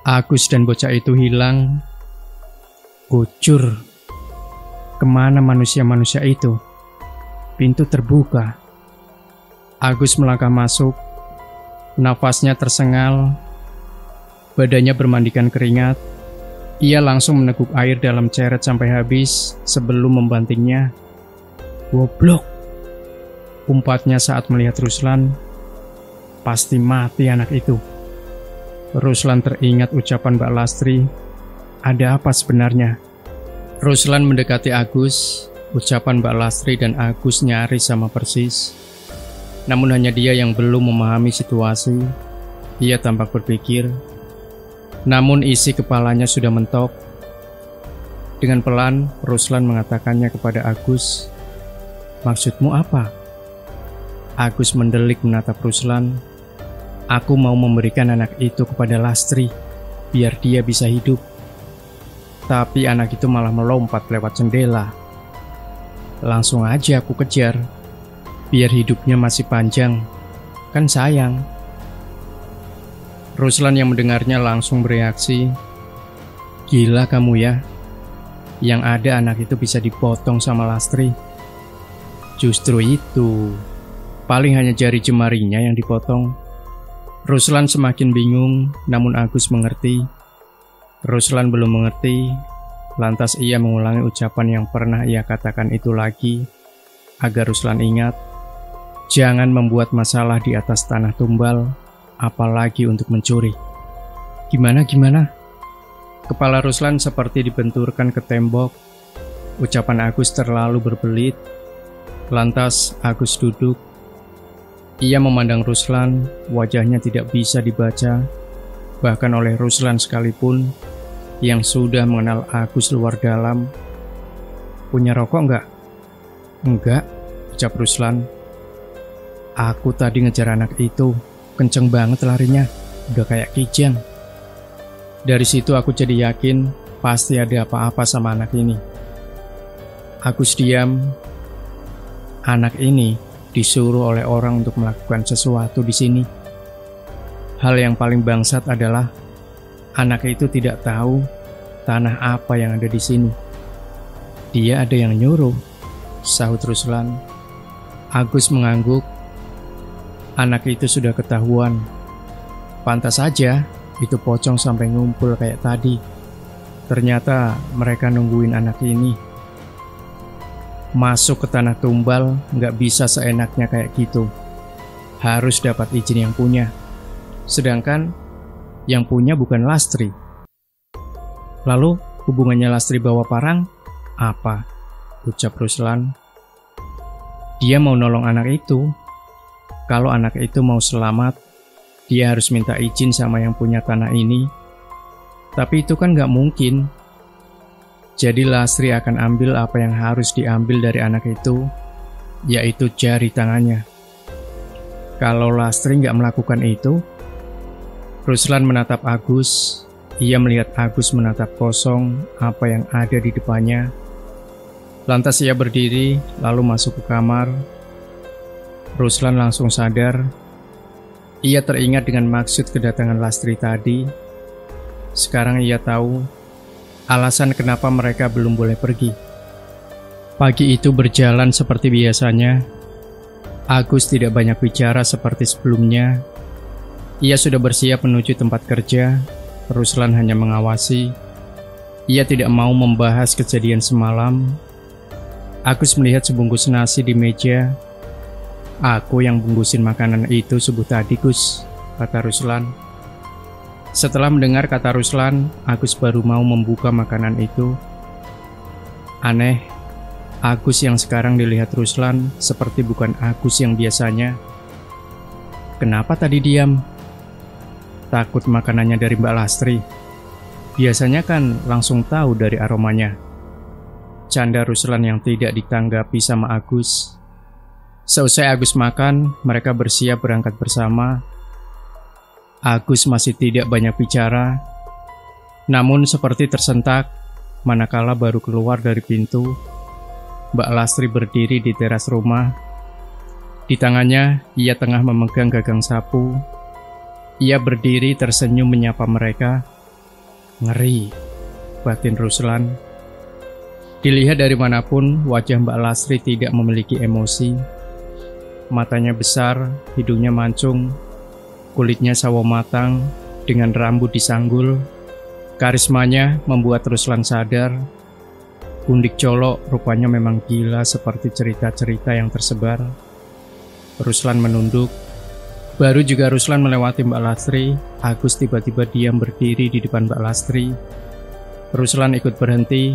Agus dan bocah itu hilang. Kucur. Kemana manusia-manusia itu? Pintu terbuka. Agus melangkah masuk. Nafasnya tersengal. Badannya bermandikan keringat. Ia langsung meneguk air dalam ceret sampai habis sebelum membantingnya. "Goblok!" umpatnya saat melihat Ruslan. "Pasti mati anak itu." Ruslan teringat ucapan Mbak Lastri. Ada apa sebenarnya? Ruslan mendekati Agus. Ucapan Mbak Lastri dan Agus nyaris sama persis. Namun hanya dia yang belum memahami situasi. Ia tampak berpikir. Namun isi kepalanya sudah mentok. Dengan pelan, Ruslan mengatakannya kepada Agus. "Maksudmu apa?" Agus mendelik menatap Ruslan. "Aku mau memberikan anak itu kepada Lastri, biar dia bisa hidup. Tapi anak itu malah melompat lewat jendela. Langsung aja aku kejar, biar hidupnya masih panjang. Kan sayang." Ruslan yang mendengarnya langsung bereaksi. "Gila kamu ya, yang ada anak itu bisa dipotong sama Lastri." "Justru itu, paling hanya jari jemarinya yang dipotong." Ruslan semakin bingung, namun Agus mengerti. Ruslan belum mengerti, lantas ia mengulangi ucapan yang pernah ia katakan itu lagi, agar Ruslan ingat, jangan membuat masalah di atas tanah tumbal, apalagi untuk mencuri. Gimana? Kepala Ruslan seperti dibenturkan ke tembok. Ucapan Agus terlalu berbelit. Lantas Agus duduk. Ia memandang Ruslan, wajahnya tidak bisa dibaca, bahkan oleh Ruslan sekalipun, yang sudah mengenal Agus luar dalam. "Punya rokok enggak?" "Enggak," ucap Ruslan. "Aku tadi ngejar anak itu, kenceng banget larinya, udah kayak kijang." Dari situ aku jadi yakin, pasti ada apa-apa sama anak ini. Agus diam. Anak ini disuruh oleh orang untuk melakukan sesuatu di sini. Hal yang paling bangsat adalah anak itu tidak tahu tanah apa yang ada di sini. Dia ada yang nyuruh, sahut Ruslan. Agus mengangguk. Anak itu sudah ketahuan. Pantas saja itu pocong sampai ngumpul kayak tadi. Ternyata mereka nungguin anak ini. Masuk ke tanah tumbal nggak bisa seenaknya kayak gitu. Harus dapat izin yang punya. Sedangkan yang punya bukan Lastri. Lalu hubungannya Lastri bawa parang apa? Ucap Ruslan. Dia mau nolong anak itu. Kalau anak itu mau selamat, dia harus minta izin sama yang punya tanah ini. Tapi itu kan nggak mungkin. Jadi Lastri akan ambil apa yang harus diambil dari anak itu, yaitu jari tangannya. Kalau Lastri nggak melakukan itu, Ruslan menatap Agus. Ia melihat Agus menatap kosong apa yang ada di depannya. Lantas ia berdiri, lalu masuk ke kamar. Ruslan langsung sadar. Ia teringat dengan maksud kedatangan Lastri tadi. Sekarang ia tahu alasan kenapa mereka belum boleh pergi. Pagi itu berjalan seperti biasanya. Agus tidak banyak bicara seperti sebelumnya. Ia sudah bersiap menuju tempat kerja. Ruslan hanya mengawasi. Ia tidak mau membahas kejadian semalam. Agus melihat sebungkus nasi di meja. "Aku yang bungkusin makanan itu subuh tadi, Gus," kata Ruslan. Setelah mendengar kata Ruslan, Agus baru mau membuka makanan itu. Aneh, Agus yang sekarang dilihat Ruslan seperti bukan Agus yang biasanya. Kenapa tadi diam? Takut makanannya dari Mbak Lastri. Biasanya kan langsung tahu dari aromanya. Canda Ruslan yang tidak ditanggapi sama Agus. Seusai Agus makan, mereka bersiap berangkat bersama. Agus masih tidak banyak bicara, namun seperti tersentak manakala baru keluar dari pintu. Mbak Lastri berdiri di teras rumah. Di tangannya, ia tengah memegang gagang sapu. Ia berdiri tersenyum menyapa mereka. Ngeri, batin Ruslan. Dilihat dari manapun, wajah Mbak Lastri tidak memiliki emosi. Matanya besar, hidungnya mancung, kulitnya sawo matang dengan rambut disanggul. Karismanya membuat Ruslan sadar, Gundik Colo rupanya memang gila seperti cerita-cerita yang tersebar. Ruslan menunduk. Baru juga Ruslan melewati Mbak Lastri, Agus tiba-tiba diam berdiri di depan Mbak Lastri. Ruslan ikut berhenti.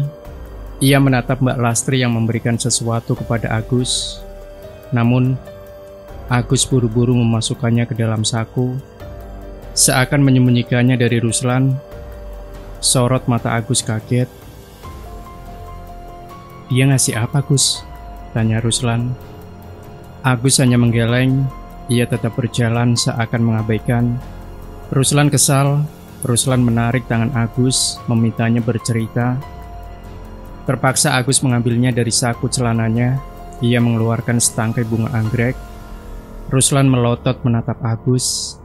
Ia menatap Mbak Lastri yang memberikan sesuatu kepada Agus. Namun, Agus buru-buru memasukkannya ke dalam saku, seakan menyembunyikannya dari Ruslan. Sorot mata Agus kaget. "Dia ngasih apa, Gus?" tanya Ruslan. Agus hanya menggeleng. Ia tetap berjalan seakan mengabaikan. Ruslan kesal. Ruslan menarik tangan Agus, memintanya bercerita. Terpaksa Agus mengambilnya dari saku celananya. Ia mengeluarkan setangkai bunga anggrek. Ruslan melotot menatap Agus.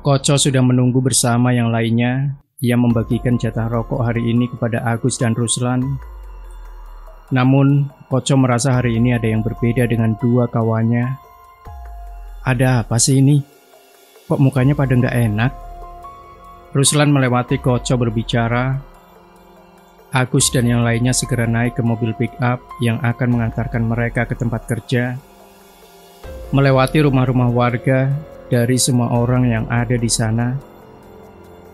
Koco sudah menunggu bersama yang lainnya. Ia membagikan jatah rokok hari ini kepada Agus dan Ruslan. Namun, Koco merasa hari ini ada yang berbeda dengan dua kawannya. "Ada apa sih ini? Kok mukanya pada nggak enak?" Ruslan melewati Koco berbicara. Agus dan yang lainnya segera naik ke mobil pick-up yang akan mengantarkan mereka ke tempat kerja. Melewati rumah-rumah warga dari semua orang yang ada di sana.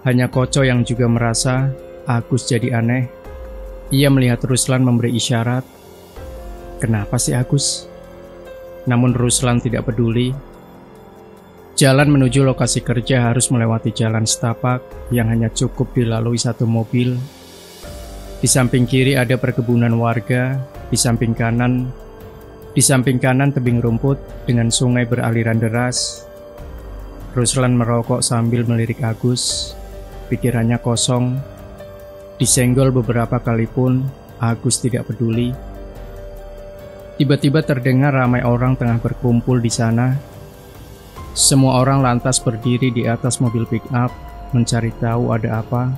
Hanya Koco yang juga merasa Agus jadi aneh. Ia melihat Ruslan memberi isyarat. "Kenapa sih Agus?" Namun Ruslan tidak peduli. Jalan menuju lokasi kerja harus melewati jalan setapak yang hanya cukup dilalui satu mobil. Di samping kiri ada perkebunan warga, di samping kanan tebing rumput dengan sungai beraliran deras. Ruslan merokok sambil melirik Agus. Pikirannya kosong. Disenggol beberapa kali pun Agus tidak peduli. Tiba-tiba terdengar ramai orang tengah berkumpul di sana. Semua orang lantas berdiri di atas mobil pick-up mencari tahu ada apa.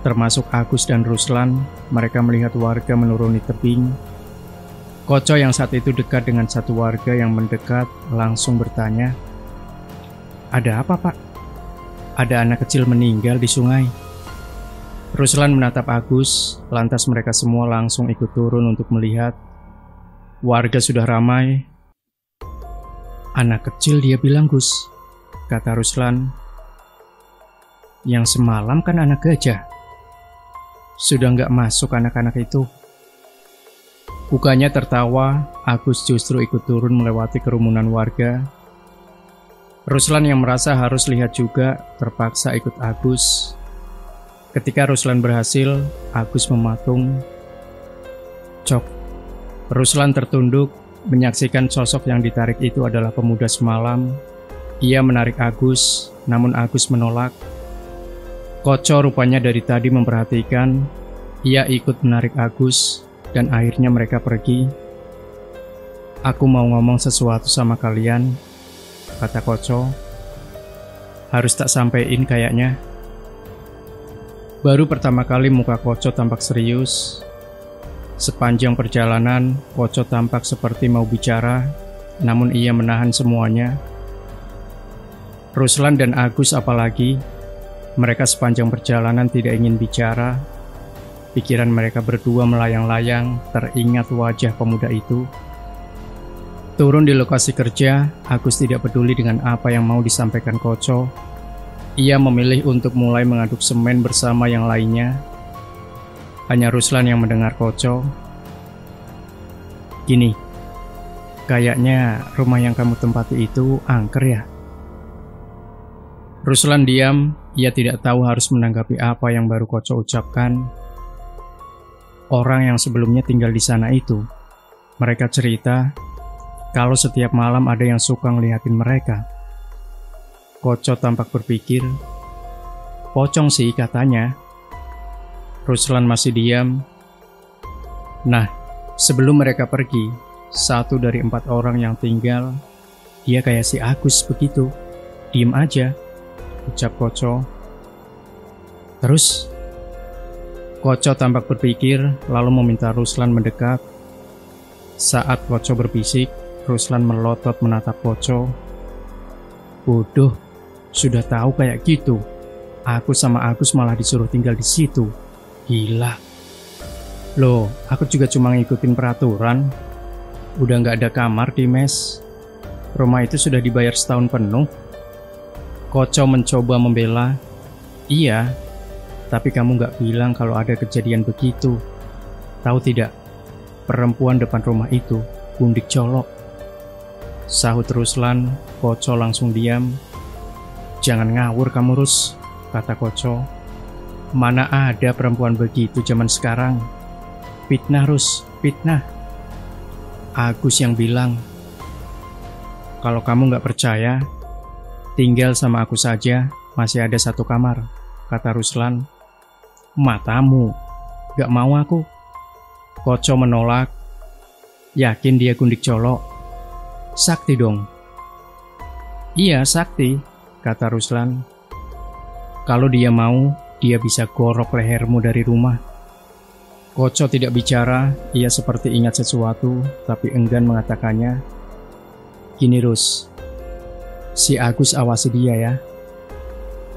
Termasuk Agus dan Ruslan. Mereka melihat warga menuruni tebing. Koco yang saat itu dekat dengan satu warga yang mendekat langsung bertanya, "Ada apa, Pak?" "Ada anak kecil meninggal di sungai." Ruslan menatap Agus, lantas mereka semua langsung ikut turun untuk melihat. Warga sudah ramai. "Anak kecil dia bilang, Gus," kata Ruslan. "Yang semalam kan anak gajah. Sudah nggak masuk anak-anak itu." Bukannya tertawa, Agus justru ikut turun melewati kerumunan warga. Ruslan yang merasa harus lihat juga, terpaksa ikut Agus. Ketika Ruslan berhasil, Agus mematung. Cok. Ruslan tertunduk, menyaksikan sosok yang ditarik itu adalah pemuda semalam. Ia menarik Agus, namun Agus menolak. Koco rupanya dari tadi memperhatikan. Ia ikut menarik Agus, dan akhirnya mereka pergi. "Aku mau ngomong sesuatu sama kalian," kata Koco. "Harus tak sampein kayaknya." Baru pertama kali muka Koco tampak serius. Sepanjang perjalanan, Koco tampak seperti mau bicara, namun ia menahan semuanya. Ruslan dan Agus apalagi, mereka sepanjang perjalanan tidak ingin bicara. Pikiran mereka berdua melayang-layang, teringat wajah pemuda itu. Turun di lokasi kerja, Agus tidak peduli dengan apa yang mau disampaikan Koco. Ia memilih untuk mulai mengaduk semen bersama yang lainnya. Hanya Ruslan yang mendengar Koco. "Gini, kayaknya rumah yang kamu tempati itu angker ya?" Ruslan diam, ia tidak tahu harus menanggapi apa yang baru Koco ucapkan. Orang yang sebelumnya tinggal di sana itu, mereka cerita kalau setiap malam ada yang suka ngeliatin mereka. Koco tampak berpikir, "Pocong sih katanya." Ruslan masih diam. Nah, sebelum mereka pergi, satu dari 4 orang yang tinggal, dia kayak si Agus begitu, diem aja, ucap Koco. Terus? Koco tampak berpikir, lalu meminta Ruslan mendekat. Saat Koco berbisik, Ruslan melotot menatap Koco. "Bodoh, sudah tahu kayak gitu. Aku sama Agus malah disuruh tinggal di situ. Gila. Loh, aku juga cuma ngikutin peraturan. Udah nggak ada kamar di mes. Rumah itu sudah dibayar setahun penuh. Koco mencoba membela. Iya, tapi kamu nggak bilang kalau ada kejadian begitu. Tahu tidak, perempuan depan rumah itu Gundik Colok. Sahut Ruslan. Koco langsung diam. Jangan ngawur kamu, Rus, kata Koco. Mana ada perempuan begitu zaman sekarang. Fitnah, Rus, fitnah. Agus yang bilang. Kalau kamu nggak percaya, tinggal sama aku saja, masih ada satu kamar, kata Ruslan. Matamu, gak mau aku. Koco menolak. Yakin dia Gundik Colok? Sakti dong. Iya, Sakti, kata Ruslan. Kalau dia mau, dia bisa gorok lehermu dari rumah. Koco tidak bicara, ia seperti ingat sesuatu, tapi enggan mengatakannya. Gini, Rus, si Agus awasi dia ya.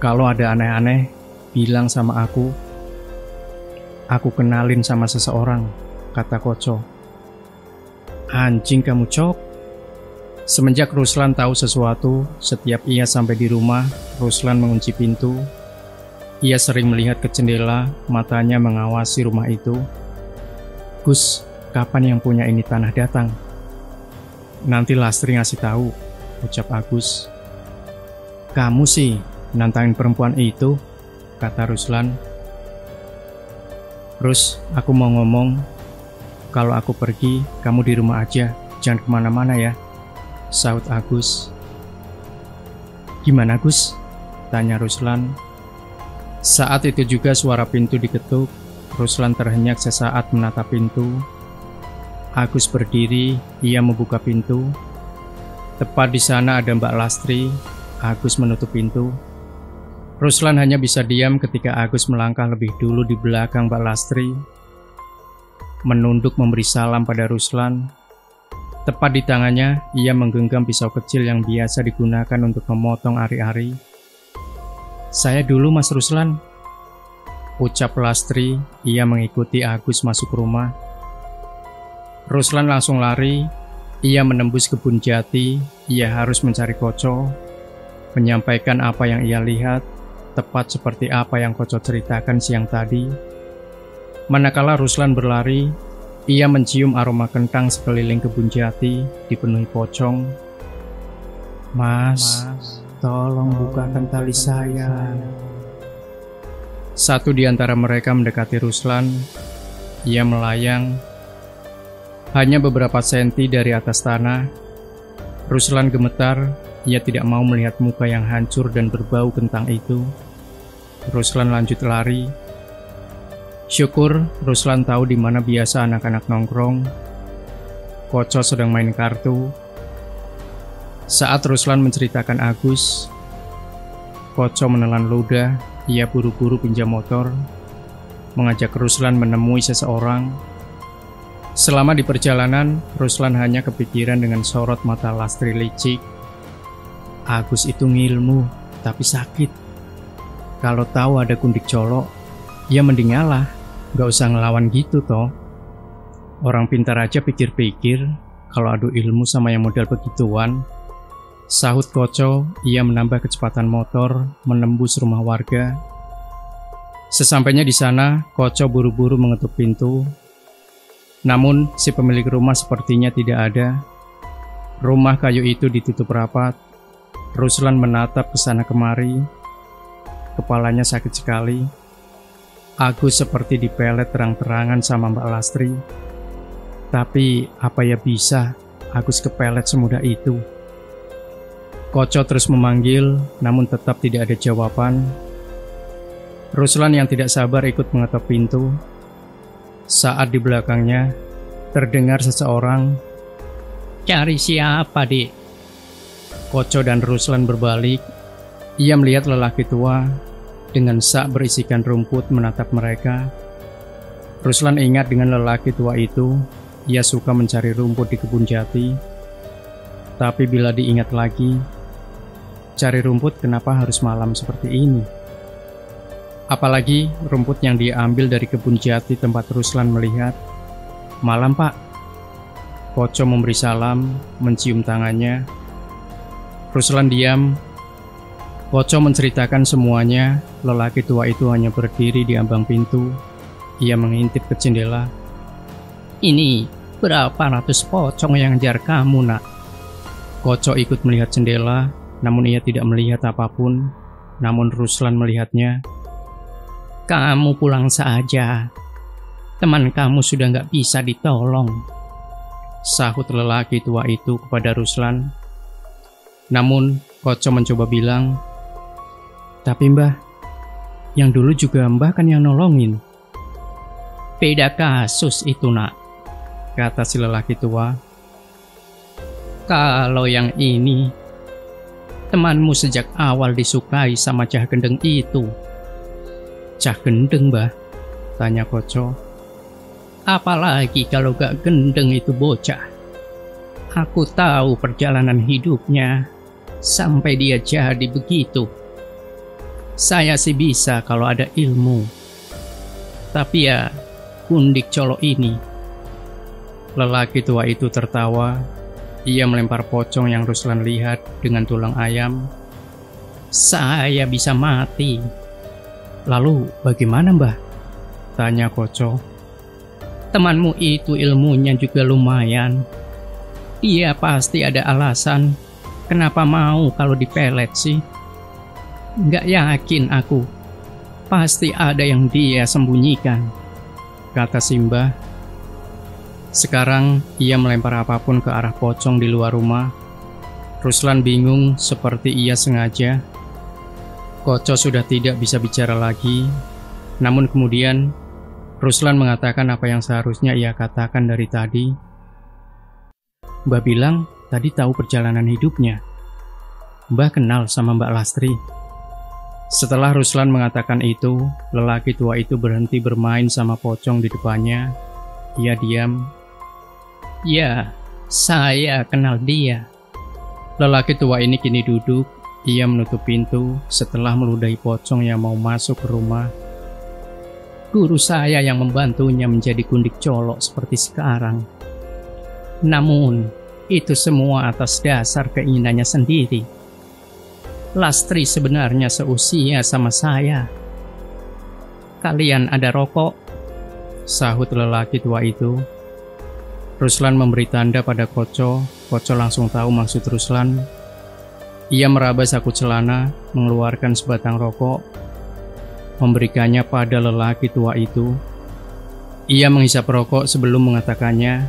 Kalau ada aneh-aneh, bilang sama aku. Aku kenalin sama seseorang, kata Koco. Anjing kamu, Cok. Semenjak Ruslan tahu sesuatu, setiap ia sampai di rumah, Ruslan mengunci pintu. Ia sering melihat ke jendela, matanya mengawasi rumah itu. Gus, kapan yang punya ini tanah datang? Nanti Lastri ngasih tahu, ucap Agus. Kamu sih nantangin perempuan itu, kata Ruslan. Rus, aku mau ngomong. Kalau aku pergi, kamu di rumah aja, jangan kemana-mana ya, sahut Agus. Gimana, Gus? Tanya Ruslan. Saat itu juga suara pintu diketuk. Ruslan terhenyak sesaat menatap pintu. Agus berdiri, ia membuka pintu. Tepat di sana ada Mbak Lastri. Agus menutup pintu. Ruslan hanya bisa diam ketika Agus melangkah lebih dulu di belakang Mbak Lastri. Menunduk memberi salam pada Ruslan. Tepat di tangannya, ia menggenggam pisau kecil yang biasa digunakan untuk memotong ari-ari. Saya dulu, Mas Ruslan, ucap Lastri. Ia mengikuti Agus masuk rumah. Ruslan langsung lari. Ia menembus kebun jati. Ia harus mencari Koco, menyampaikan apa yang ia lihat, tepat seperti apa yang Koco ceritakan siang tadi. Manakala Ruslan berlari, ia mencium aroma kentang sekeliling kebun jati dipenuhi pocong. Mas, tolong bukakan tali saya. Satu di antara mereka mendekati Ruslan. Ia melayang hanya beberapa senti dari atas tanah. Ruslan gemetar. Ia tidak mau melihat muka yang hancur dan berbau kentang itu. Ruslan lanjut lari. Syukur Ruslan tahu di mana biasa anak-anak nongkrong. Koco sedang main kartu. Saat Ruslan menceritakan Agus, Koco menelan ludah. Ia buru-buru pinjam motor, mengajak Ruslan menemui seseorang. Selama di perjalanan, Ruslan hanya kepikiran dengan sorot mata Lastri licik. Agus itu ngilmu, tapi sakit. Kalau tahu ada Gundik Colok, ya mending ngalah, gak usah ngelawan gitu toh. Orang pintar aja pikir-pikir, kalau adu ilmu sama yang model begituan. Sahut Koco. Ia menambah kecepatan motor, menembus rumah warga. Sesampainya di sana, Koco buru-buru mengetuk pintu. Namun, si pemilik rumah sepertinya tidak ada. Rumah kayu itu ditutup rapat. Ruslan menatap ke sana kemari. Kepalanya sakit sekali. Agus seperti dipelet terang-terangan sama Mbak Lastri. Tapi, apa ya bisa, Agus kepelet semudah itu. Koco terus memanggil, namun tetap tidak ada jawaban. Ruslan yang tidak sabar ikut mengetok pintu. Saat di belakangnya, terdengar seseorang. Cari siapa, Dik? Koco dan Ruslan berbalik. Ia melihat lelaki tua dengan sak berisikan rumput menatap mereka. Ruslan ingat dengan lelaki tua itu, ia suka mencari rumput di kebun jati. Tapi bila diingat lagi, cari rumput kenapa harus malam seperti ini? Apalagi rumput yang dia ambil dari kebun jati tempat Ruslan melihat. "Malam, Pak." Koco memberi salam, mencium tangannya. Ruslan diam. Koco menceritakan semuanya. Lelaki tua itu hanya berdiri di ambang pintu. Ia mengintip ke jendela. Ini berapa ratus pocong yang ngejar kamu, nak? Koco ikut melihat jendela, namun ia tidak melihat apapun. Namun Ruslan melihatnya. Kamu pulang saja. Teman kamu sudah nggak bisa ditolong, sahut lelaki tua itu kepada Ruslan. Namun Koco mencoba bilang, "Tapi Mbah, yang dulu juga Mbah kan yang nolongin." Beda kasus itu, nak, kata si lelaki tua. Kalau yang ini, temanmu sejak awal disukai sama Cah Gendeng itu. "Cah Gendeng, Mbah?" tanya Koco. Apalagi kalau gak gendeng itu bocah. Aku tahu perjalanan hidupnya sampai dia jadi begitu. Saya sih bisa kalau ada ilmu. Tapi ya, Gundik Colo ini. Lelaki tua itu tertawa. Ia melempar pocong yang Ruslan lihat dengan tulang ayam. Saya bisa mati. "Lalu bagaimana, Mbah?" tanya Koco. Temanmu itu ilmunya juga lumayan. Dia pasti ada alasan kenapa mau kalau dipelet sih. Nggak yakin aku. Pasti ada yang dia sembunyikan, kata Simbah. Sekarang ia melempar apapun ke arah pocong di luar rumah. Ruslan bingung seperti ia sengaja. Koco sudah tidak bisa bicara lagi. Namun kemudian Ruslan mengatakan apa yang seharusnya ia katakan dari tadi. "Mbah bilang tadi tahu perjalanan hidupnya. Mbah kenal sama Mbak Lastri." Setelah Ruslan mengatakan itu, lelaki tua itu berhenti bermain sama pocong di depannya. Ia diam. "Ya, saya kenal dia." Lelaki tua ini kini duduk. Ia menutup pintu setelah meludahi pocong yang mau masuk ke rumah. Guru saya yang membantunya menjadi Gundik Colo seperti sekarang. Namun, itu semua atas dasar keinginannya sendiri. Lastri sebenarnya seusia sama saya. "Kalian ada rokok?" sahut lelaki tua itu. Ruslan memberi tanda pada Koco. Koco langsung tahu maksud Ruslan. Ia meraba saku celana, mengeluarkan sebatang rokok, memberikannya pada lelaki tua itu. Ia menghisap rokok sebelum mengatakannya.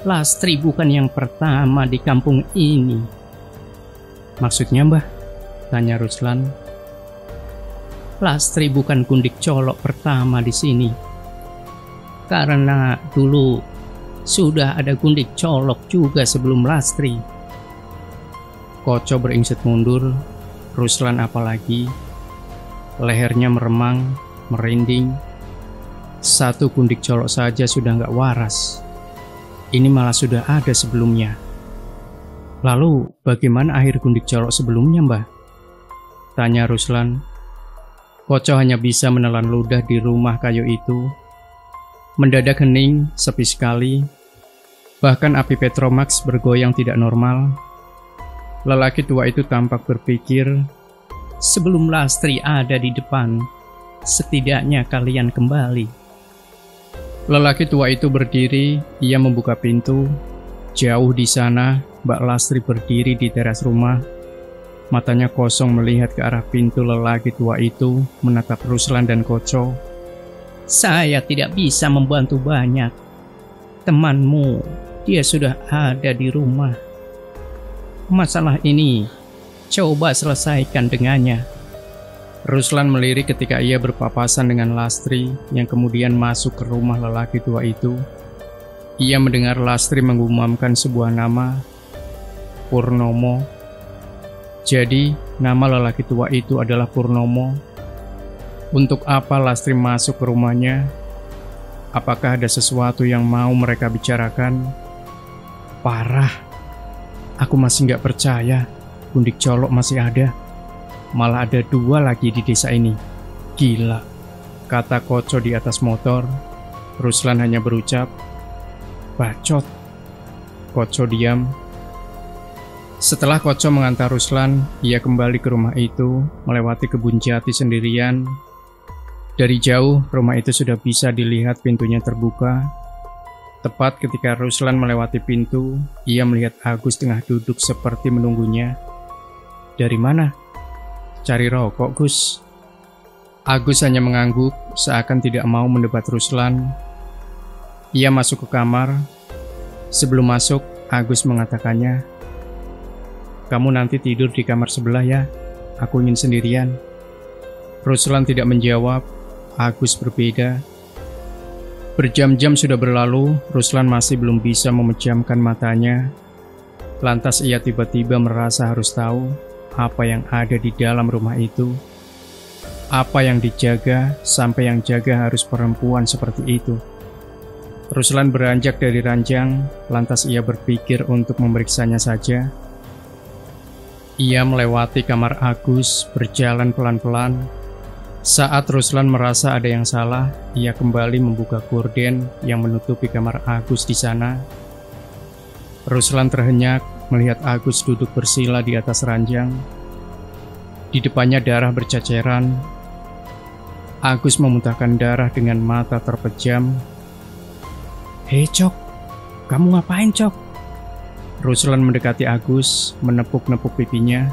"Lastri bukan yang pertama di kampung ini." "Maksudnya, Mbah?" tanya Ruslan. "Lastri bukan Gundik Colo pertama di sini. Karena dulu sudah ada Gundik Colok juga sebelum Lastri." Koco beringsut mundur. Ruslan apalagi. Lehernya meremang, merinding. Satu Gundik Colo saja sudah nggak waras. Ini malah sudah ada sebelumnya. "Lalu bagaimana akhir Gundik Colo sebelumnya, Mbah?" tanya Ruslan. Koco hanya bisa menelan ludah di rumah kayu itu. Mendadak hening, sepi sekali. Bahkan api Petromax bergoyang tidak normal. Lelaki tua itu tampak berpikir, "Sebelum Lastri ada di depan, setidaknya kalian kembali." Lelaki tua itu berdiri, ia membuka pintu. Jauh di sana, Mbak Lastri berdiri di teras rumah. Matanya kosong melihat ke arah pintu. Lelaki tua itu menatap Ruslan dan Koco. "Saya tidak bisa membantu banyak. Temanmu, dia sudah ada di rumah. Masalah ini, coba selesaikan dengannya." Ruslan melirik ketika ia berpapasan dengan Lastri yang kemudian masuk ke rumah lelaki tua itu. Ia mendengar Lastri mengumumkan sebuah nama, Purnomo. Jadi, nama lelaki tua itu adalah Purnomo. Untuk apa Lastri masuk ke rumahnya? Apakah ada sesuatu yang mau mereka bicarakan? Parah. Aku masih nggak percaya Gundik Colo masih ada. Malah ada 2 lagi di desa ini. Gila, kata Koco di atas motor. Ruslan hanya berucap, bacot. Koco diam. Setelah Koco mengantar Ruslan, ia kembali ke rumah itu, melewati kebun jati sendirian. Dari jauh, rumah itu sudah bisa dilihat pintunya terbuka. Tepat ketika Ruslan melewati pintu, ia melihat Agus tengah duduk seperti menunggunya. Dari mana? Cari rokok, Gus. Agus hanya mengangguk, seakan tidak mau mendebat Ruslan. Ia masuk ke kamar. Sebelum masuk, Agus mengatakannya, kamu nanti tidur di kamar sebelah ya, aku ingin sendirian. Ruslan tidak menjawab. Agus berbeda. Berjam-jam sudah berlalu, Ruslan masih belum bisa memejamkan matanya. Lantas ia tiba-tiba merasa harus tahu apa yang ada di dalam rumah itu. Apa yang dijaga sampai yang jaga harus perempuan seperti itu. Ruslan beranjak dari ranjang, lantas ia berpikir untuk memeriksanya saja. Ia melewati kamar Agus, berjalan pelan-pelan. Saat Ruslan merasa ada yang salah, ia kembali membuka gorden yang menutupi kamar Agus di sana. Ruslan terhenyak melihat Agus duduk bersila di atas ranjang. Di depannya darah berceceran. Agus memuntahkan darah dengan mata terpejam. Hei Cok, kamu ngapain Cok? Ruslan mendekati Agus, menepuk-nepuk pipinya.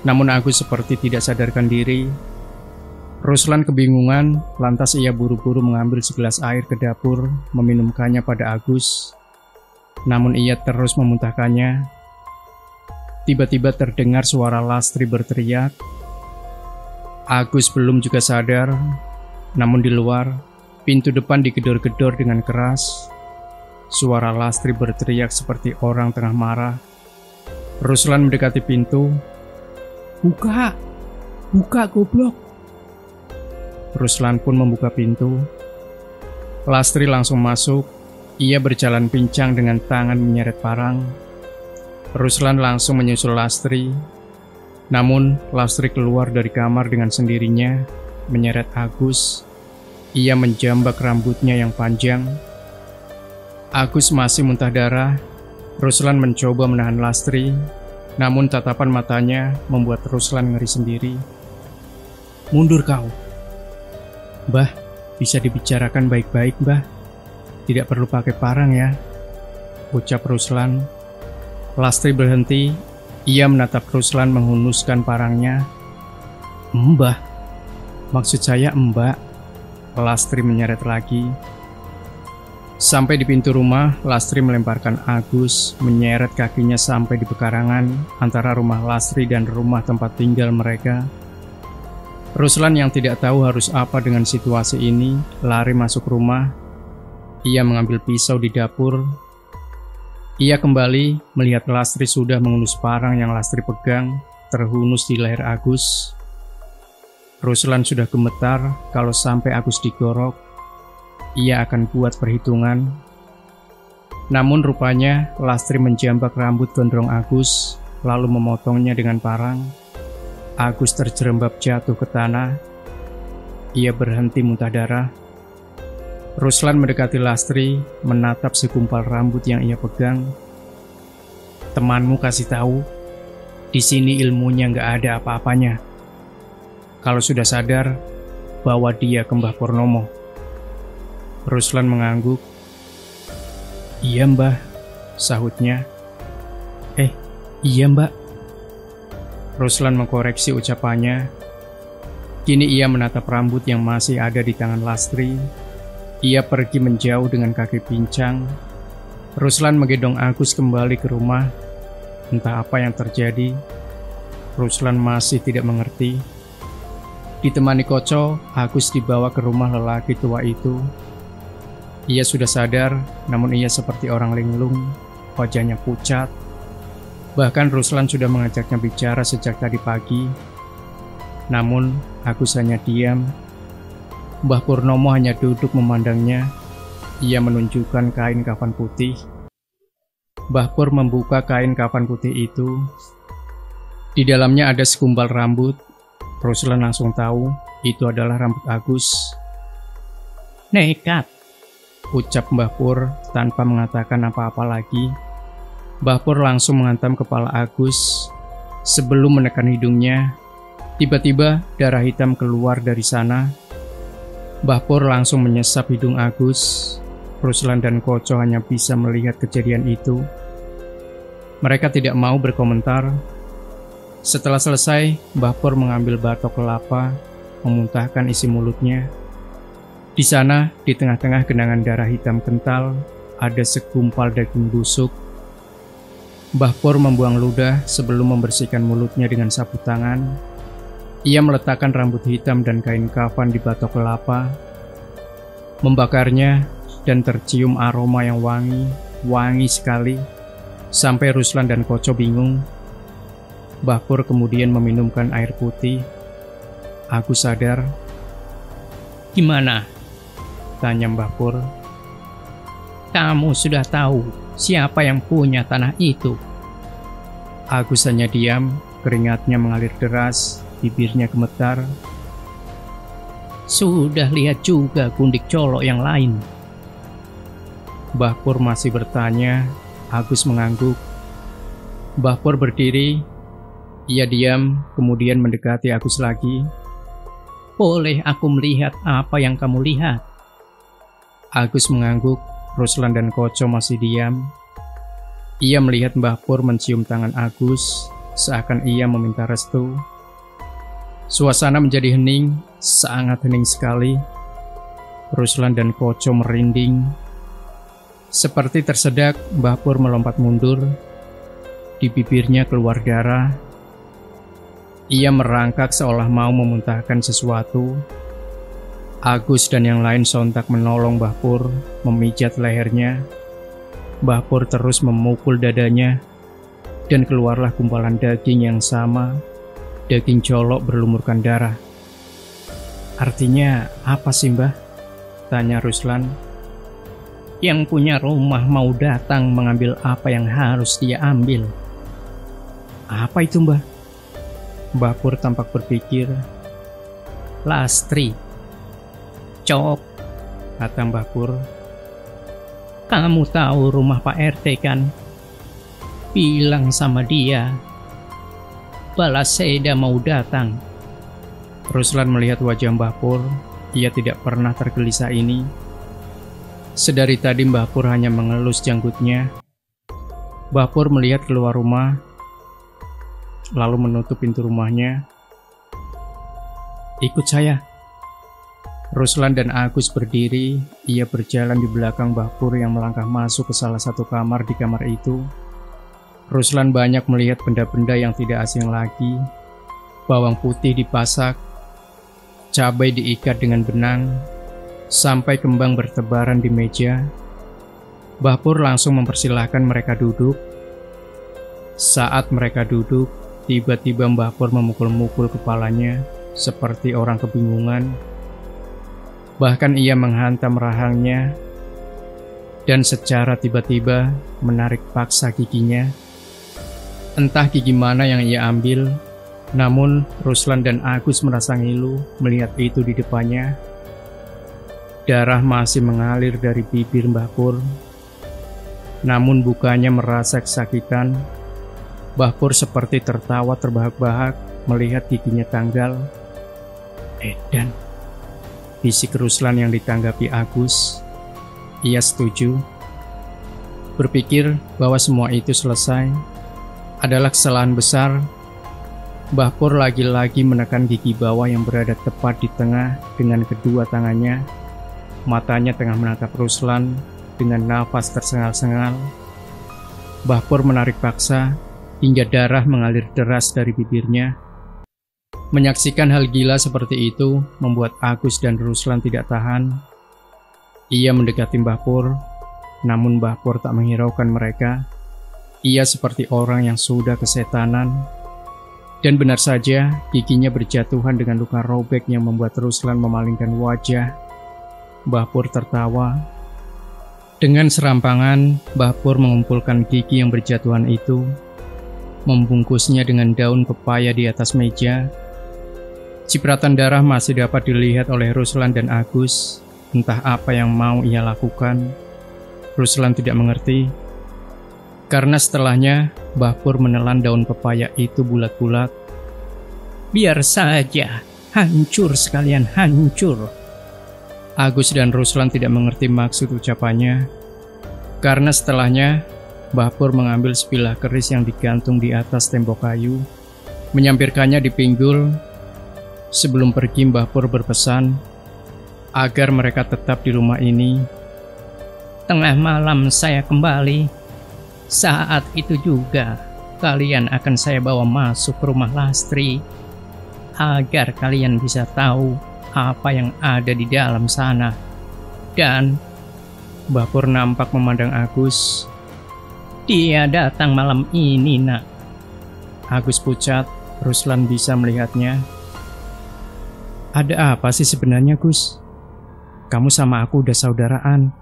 Namun Agus seperti tidak sadarkan diri. Ruslan kebingungan, lantas ia buru-buru mengambil segelas air ke dapur, meminumkannya pada Agus. Namun ia terus memuntahkannya. Tiba-tiba terdengar suara Lastri berteriak. Agus belum juga sadar, namun di luar, pintu depan digedor-gedor dengan keras. Suara Lastri berteriak seperti orang tengah marah. Ruslan mendekati pintu. Buka! Buka goblok! Ruslan pun membuka pintu. Lastri langsung masuk. Ia berjalan pincang dengan tangan menyeret parang. Ruslan langsung menyusul Lastri. Namun Lastri keluar dari kamar dengan sendirinya, menyeret Agus. Ia menjambak rambutnya yang panjang. Agus masih muntah darah. Ruslan mencoba menahan Lastri, namun tatapan matanya membuat Ruslan ngeri sendiri. Mundur kau. Mbah, bisa dibicarakan baik-baik, Mbah. Tidak perlu pakai parang ya, ucap Ruslan. Lastri berhenti. Ia menatap Ruslan menghunuskan parangnya. Mbah, maksud saya Mbak. Lastri menyeret lagi. Sampai di pintu rumah, Lastri melemparkan Agus, menyeret kakinya sampai di pekarangan antara rumah Lastri dan rumah tempat tinggal mereka. Ruslan yang tidak tahu harus apa dengan situasi ini, lari masuk rumah. Ia mengambil pisau di dapur. Ia kembali melihat Lastri sudah mengunus parang yang Lastri pegang, terhunus di leher Agus. Ruslan sudah gemetar kalau sampai Agus digorok, ia akan buat perhitungan. Namun rupanya Lastri menjambak rambut gondrong Agus, lalu memotongnya dengan parang. Agus terjerembab jatuh ke tanah. Ia berhenti muntah darah. Ruslan mendekati Lastri, menatap segumpal rambut yang ia pegang. Temanmu kasih tahu, di sini ilmunya nggak ada apa-apanya. Kalau sudah sadar, bawa dia ke Mbah Purnomo. Ruslan mengangguk. Iya Mbah, sahutnya. Iya Mbak. Ruslan mengkoreksi ucapannya. Kini ia menatap rambut yang masih ada di tangan Lastri. Ia pergi menjauh dengan kaki pincang. Ruslan menggendong Agus kembali ke rumah. Entah apa yang terjadi, Ruslan masih tidak mengerti. Ditemani Koco, Agus dibawa ke rumah lelaki tua itu. Ia sudah sadar, namun ia seperti orang linglung, wajahnya pucat. Bahkan Ruslan sudah mengajaknya bicara sejak tadi pagi. Namun, Agus hanya diam. Mbah Purnomo hanya duduk memandangnya. Ia menunjukkan kain kafan putih. Mbah Pur membuka kain kafan putih itu. Di dalamnya ada segumpal rambut. Ruslan langsung tahu itu adalah rambut Agus. Nekat, Ucap Mbah Pur tanpa mengatakan apa-apa lagi. Mbah Pur langsung menghantam kepala Agus. Sebelum menekan hidungnya, tiba-tiba darah hitam keluar dari sana. Mbah Pur langsung menyesap hidung Agus. Ruslan dan Koco hanya bisa melihat kejadian itu. Mereka tidak mau berkomentar. Setelah selesai, Mbah Pur mengambil batok kelapa, memuntahkan isi mulutnya. Di sana, di tengah-tengah genangan darah hitam kental, ada segumpal daging busuk. Mbah Pur membuang ludah sebelum membersihkan mulutnya dengan sapu tangan. Ia meletakkan rambut hitam dan kain kafan di batok kelapa, membakarnya, dan tercium aroma yang wangi sekali, sampai Ruslan dan Koco bingung. Mbah Pur kemudian meminumkan air putih. Agus sadar. gimana? Tanya Mbah Pur. Kamu sudah tahu siapa yang punya tanah itu? Agus hanya diam, keringatnya mengalir deras, bibirnya gemetar. Sudah lihat juga gundik colok yang lain? Mbah Pur masih bertanya. Agus mengangguk. Mbah Pur berdiri. Ia diam, kemudian mendekati Agus lagi. Boleh aku melihat apa yang kamu lihat? Agus mengangguk. Ruslan dan Koco masih diam. Ia melihat Mbah Pur mencium tangan Agus, seakan ia meminta restu. Suasana menjadi hening, sangat hening sekali. Ruslan dan Koco merinding. Seperti tersedak, Mbah Pur melompat mundur. Di bibirnya keluar darah. Ia merangkak seolah mau memuntahkan sesuatu. Agus dan yang lain sontak menolong Mbah Pur, memijat lehernya. Mbah Pur terus memukul dadanya, dan keluarlah gumpalan daging yang sama, daging colok berlumurkan darah. Artinya apa sih, Mbah? Tanya Ruslan. Yang punya rumah mau datang mengambil apa yang harus dia ambil. Apa itu, Mbah? Mbah Pur tampak berpikir. Lastri. Cop, kata Mbah Pur. Kamu tahu rumah Pak RT kan? Bilang sama dia, Balaseda mau datang. Ruslan melihat wajah Mbah Pur. Ia tidak pernah tergelisah ini. Sedari tadi Mbah Pur hanya mengelus janggutnya. Mbah Pur melihat keluar rumah, lalu menutup pintu rumahnya. Ikut saya. Ruslan dan Agus berdiri. Ia berjalan di belakang Mbah Pur yang melangkah masuk ke salah satu kamar di kamar itu. Ruslan banyak melihat benda-benda yang tidak asing lagi. Bawang putih dipasak, cabai diikat dengan benang, sampai kembang bertebaran di meja. Mbah Pur langsung mempersilahkan mereka duduk. Saat mereka duduk, tiba-tiba Mbah Pur memukul-mukul kepalanya seperti orang kebingungan. Bahkan ia menghantam rahangnya dan secara tiba-tiba menarik paksa giginya. Entah gigi mana yang ia ambil, namun Ruslan dan Agus merasa ngilu melihat itu di depannya. Darah masih mengalir dari bibir Mbah Pur. Namun bukannya merasa kesakitan. Mbah Pur seperti tertawa terbahak-bahak melihat giginya tanggal. Edan, bisik Ruslan yang ditanggapi Agus. Ia setuju. Berpikir bahwa semua itu selesai adalah kesalahan besar. Mbah Pur lagi-lagi menekan gigi bawah yang berada tepat di tengah dengan kedua tangannya. Matanya tengah menatap Ruslan dengan nafas tersengal-sengal. Mbah Pur menarik paksa hingga darah mengalir deras dari bibirnya. Menyaksikan hal gila seperti itu membuat Agus dan Ruslan tidak tahan. Ia mendekati Mbah Pur, namun Mbah Pur tak menghiraukan mereka. Ia seperti orang yang sudah kesetanan. Dan benar saja, giginya berjatuhan dengan luka robek yang membuat Ruslan memalingkan wajah. Mbah Pur tertawa. Dengan serampangan, Mbah Pur mengumpulkan gigi yang berjatuhan itu, membungkusnya dengan daun pepaya di atas meja. Cipratan darah masih dapat dilihat oleh Ruslan dan Agus. Entah apa yang mau ia lakukan. Ruslan tidak mengerti. Karena setelahnya, Mbah Pur menelan daun pepaya itu bulat-bulat. Biar saja, hancur sekalian hancur. Agus dan Ruslan tidak mengerti maksud ucapannya. Karena setelahnya, Mbah Pur mengambil sebilah keris yang digantung di atas tembok kayu, menyampirkannya di pinggul. Sebelum pergi, Mbah Pur berpesan agar mereka tetap di rumah ini. Tengah malam saya kembali. Saat itu juga kalian akan saya bawa masuk ke rumah Lastri, agar kalian bisa tahu apa yang ada di dalam sana. Dan Mbah Pur nampak memandang Agus. Dia datang malam ini, nak. Agus pucat. Ruslan bisa melihatnya. Ada apa sih sebenarnya, Gus? Kamu sama aku udah saudaraan.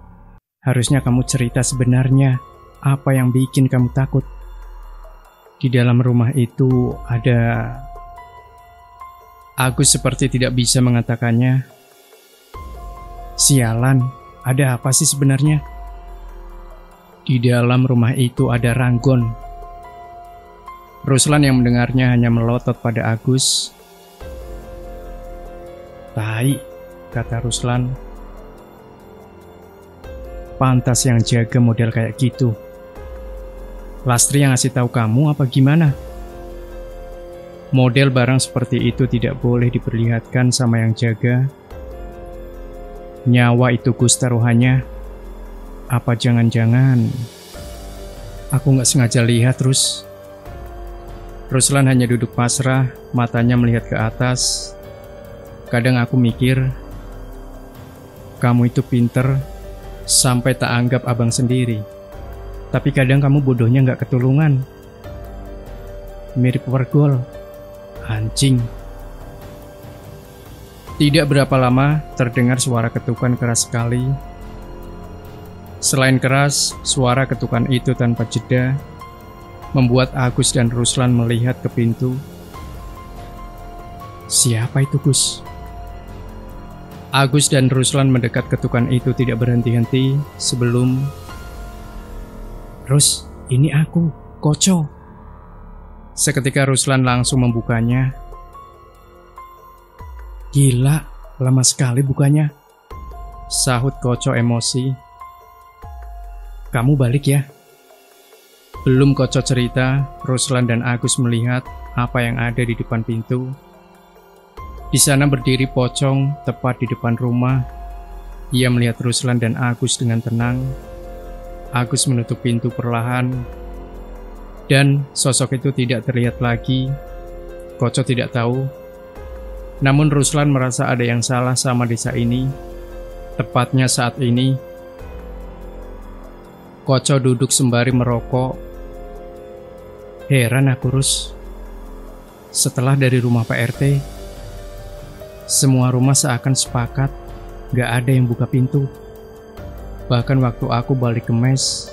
Harusnya kamu cerita sebenarnya. Apa yang bikin kamu takut? Di dalam rumah itu ada... Agus seperti tidak bisa mengatakannya. Sialan, ada apa sih sebenarnya? Di dalam rumah itu ada Ranggon. Ruslan yang mendengarnya hanya melotot pada Agus. Tai, kata Ruslan. Pantas yang jaga model kayak gitu. Lastri yang ngasih tahu kamu apa gimana? Model barang seperti itu tidak boleh diperlihatkan sama yang jaga. Nyawa itu Gus taruhannya. Apa jangan-jangan aku nggak sengaja lihat terus? Ruslan hanya duduk pasrah, matanya melihat ke atas. Kadang aku mikir, kamu itu pinter sampai tak anggap abang sendiri. Tapi kadang kamu bodohnya nggak ketulungan. Mirip Wargol. Anjing. Tidak berapa lama terdengar suara ketukan keras sekali. Selain keras, suara ketukan itu tanpa jeda membuat Agus dan Ruslan melihat ke pintu. Siapa itu, Gus? Agus dan Ruslan mendekat ketukan itu tidak berhenti-henti sebelum... Rus, ini aku, Koco. Seketika Ruslan langsung membukanya. Gila, lama sekali bukanya. Sahut Koco emosi. Kamu balik ya? Belum Koco cerita, Ruslan dan Agus melihat apa yang ada di depan pintu. Di sana berdiri pocong tepat di depan rumah. Ia melihat Ruslan dan Agus dengan tenang. Agus menutup pintu perlahan, dan sosok itu tidak terlihat lagi. Koco tidak tahu. Namun Ruslan merasa ada yang salah sama desa ini. Tepatnya saat ini, Koco duduk sembari merokok. Heran aku, Rus. Setelah dari rumah Pak RT, semua rumah seakan sepakat gak ada yang buka pintu. Bahkan waktu aku balik ke mes,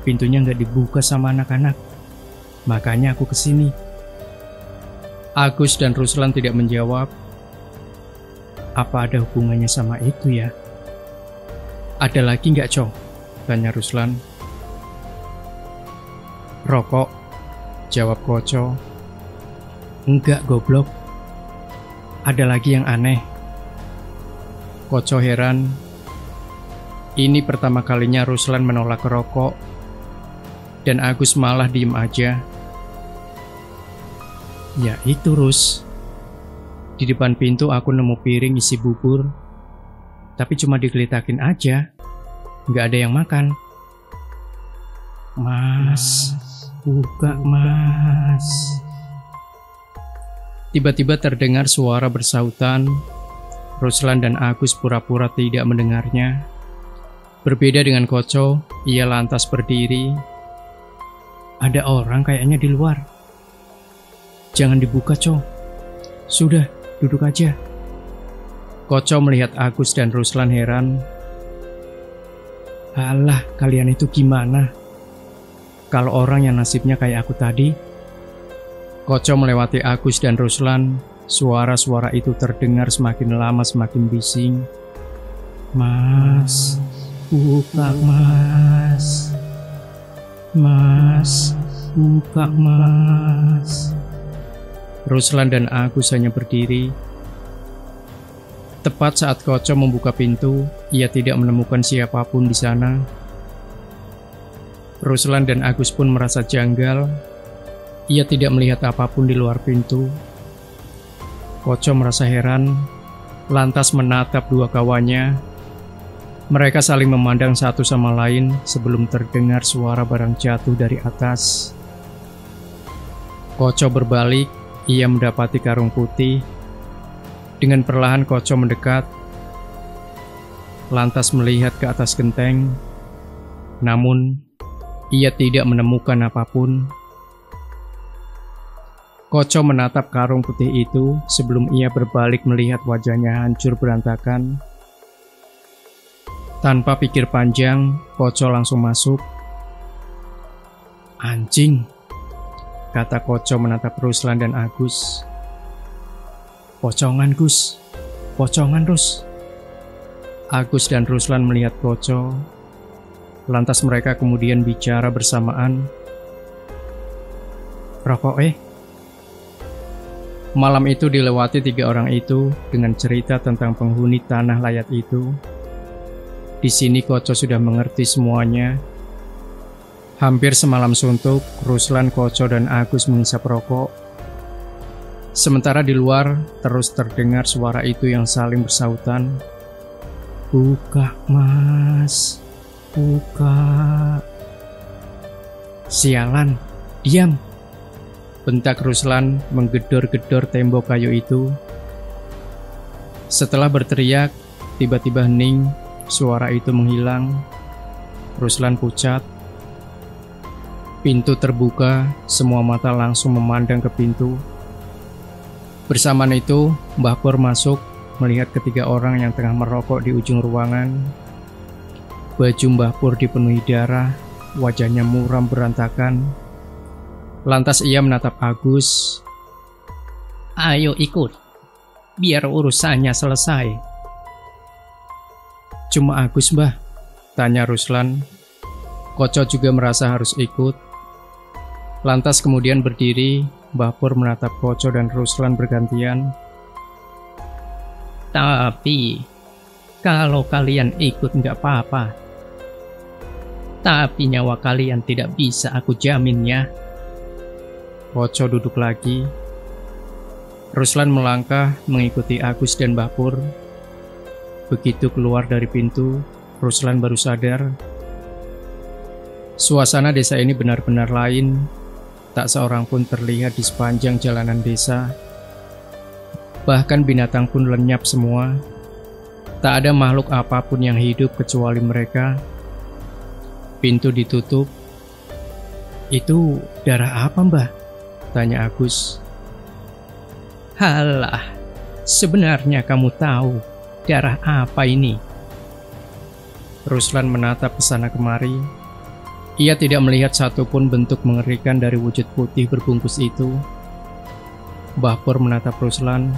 pintunya gak dibuka sama anak-anak. Makanya aku kesini. Agus dan Ruslan tidak menjawab. Apa ada hubungannya sama itu ya? Ada lagi gak, Cok? Tanya Ruslan. Rokok, jawab Koco. Enggak, goblok. Ada lagi yang aneh. Koco heran. Ini pertama kalinya Ruslan menolak rokok, dan Agus malah diem aja. Ya itu, Rus. Di depan pintu aku nemu piring isi bubur, tapi cuma digelitakin aja. Nggak ada yang makan. Mas, buka mas. Tiba-tiba terdengar suara bersautan. Ruslan dan Agus pura-pura tidak mendengarnya. Berbeda dengan Koco, ia lantas berdiri. Ada orang kayaknya di luar. Jangan dibuka, Co. Sudah, duduk aja. Koco melihat Agus dan Ruslan heran. Alah, kalian itu gimana? Kalau orang yang nasibnya kayak aku tadi. Koco melewati Agus dan Ruslan, suara-suara itu terdengar semakin lama semakin bising. "Mas, buka mas. Mas, buka mas." Ruslan dan Agus hanya berdiri. Tepat saat Koco membuka pintu, ia tidak menemukan siapapun di sana. Ruslan dan Agus pun merasa janggal. Ia tidak melihat apapun di luar pintu. Koco merasa heran, lantas menatap dua kawannya. Mereka saling memandang satu sama lain sebelum terdengar suara barang jatuh dari atas. Koco berbalik, ia mendapati karung putih. Dengan perlahan Koco mendekat, lantas melihat ke atas genteng. Namun, ia tidak menemukan apapun. Koco menatap karung putih itu sebelum ia berbalik melihat wajahnya hancur berantakan. Tanpa pikir panjang, Koco langsung masuk. "Anjing," kata Koco menatap Ruslan dan Agus. "Pocongan, Gus. Pocongan, Rus." Agus dan Ruslan melihat Koco. Lantas mereka kemudian bicara bersamaan. "Rokok Malam itu dilewati 3 orang itu dengan cerita tentang penghuni tanah layat itu. Di sini Koco sudah mengerti semuanya. Hampir semalam suntuk, Ruslan, Koco, dan Agus menghisap rokok. Sementara di luar terus terdengar suara itu yang saling bersautan. "Buka mas, buka." "Sialan, diam!" bentak Ruslan menggedor-gedor tembok kayu itu. Setelah berteriak, tiba-tiba hening, suara itu menghilang. Ruslan pucat. Pintu terbuka, semua mata langsung memandang ke pintu. Bersamaan itu, Mbah Pur masuk melihat ketiga orang yang tengah merokok di ujung ruangan. Baju Mbah Pur dipenuhi darah, wajahnya muram berantakan. Lantas ia menatap Agus. "Ayo ikut, biar urusannya selesai." "Cuma Agus, Mbah?" tanya Ruslan. Koco juga merasa harus ikut. Lantas kemudian berdiri, Mbah Pur menatap Koco dan Ruslan bergantian. "Tapi, kalau kalian ikut nggak apa-apa. Tapi nyawa kalian tidak bisa aku jamin ya." Koco duduk lagi. Ruslan melangkah mengikuti Agus dan Mbah Pur. Begitu keluar dari pintu, Ruslan baru sadar. Suasana desa ini benar-benar lain. Tak seorang pun terlihat di sepanjang jalanan desa. Bahkan binatang pun lenyap semua. Tak ada makhluk apapun yang hidup kecuali mereka. Pintu ditutup. "Itu darah apa, Mbah?" tanya Agus. "Halah, sebenarnya kamu tahu darah apa ini?" Ruslan menatap kesana kemari. Ia tidak melihat satupun bentuk mengerikan dari wujud putih berbungkus itu. Mbah Pur menatap Ruslan.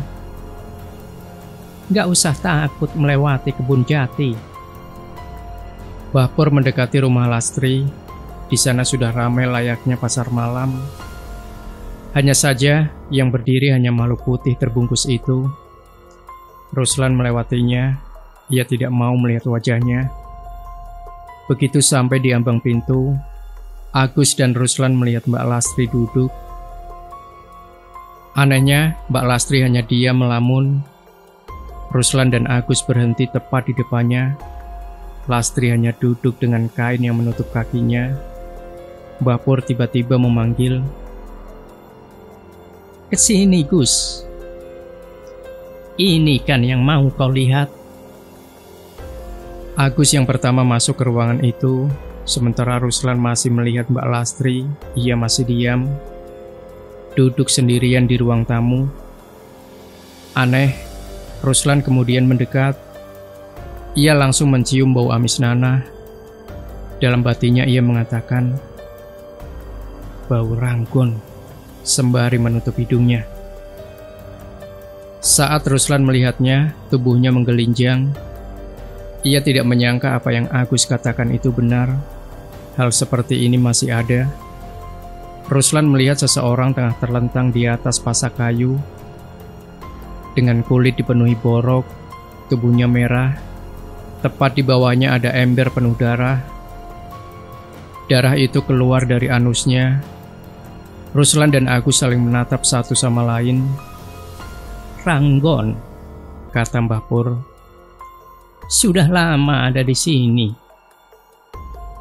"Gak usah takut melewati kebun jati." Mbah Pur mendekati rumah Lastri. Di sana sudah ramai layaknya pasar malam. Hanya saja yang berdiri hanya makhluk putih terbungkus itu. Ruslan melewatinya. Ia tidak mau melihat wajahnya. Begitu sampai di ambang pintu, Agus dan Ruslan melihat Mbak Lastri duduk. Anehnya, Mbak Lastri hanya diam melamun. Ruslan dan Agus berhenti tepat di depannya. Lastri hanya duduk dengan kain yang menutup kakinya. Mbah Pur tiba-tiba memanggil. "Kesini, Gus. Ini kan yang mau kau lihat." Agus yang pertama masuk ke ruangan itu, sementara Ruslan masih melihat Mbak Lastri. Ia masih diam, duduk sendirian di ruang tamu. Aneh, Ruslan kemudian mendekat. Ia langsung mencium bau amis nanah. Dalam batinnya ia mengatakan, "Bau ranggon," sembari menutup hidungnya. Saat Ruslan melihatnya, tubuhnya menggelinjang. Ia tidak menyangka apa yang Agus katakan itu benar. Hal seperti ini masih ada. Ruslan melihat seseorang tengah terlentang di atas pasak kayu. Dengan kulit dipenuhi borok, tubuhnya merah. Tepat di bawahnya ada ember penuh darah. Darah itu keluar dari anusnya. Ruslan dan Agus saling menatap satu sama lain. "Ranggon," kata Mbah Pur, "sudah lama ada di sini.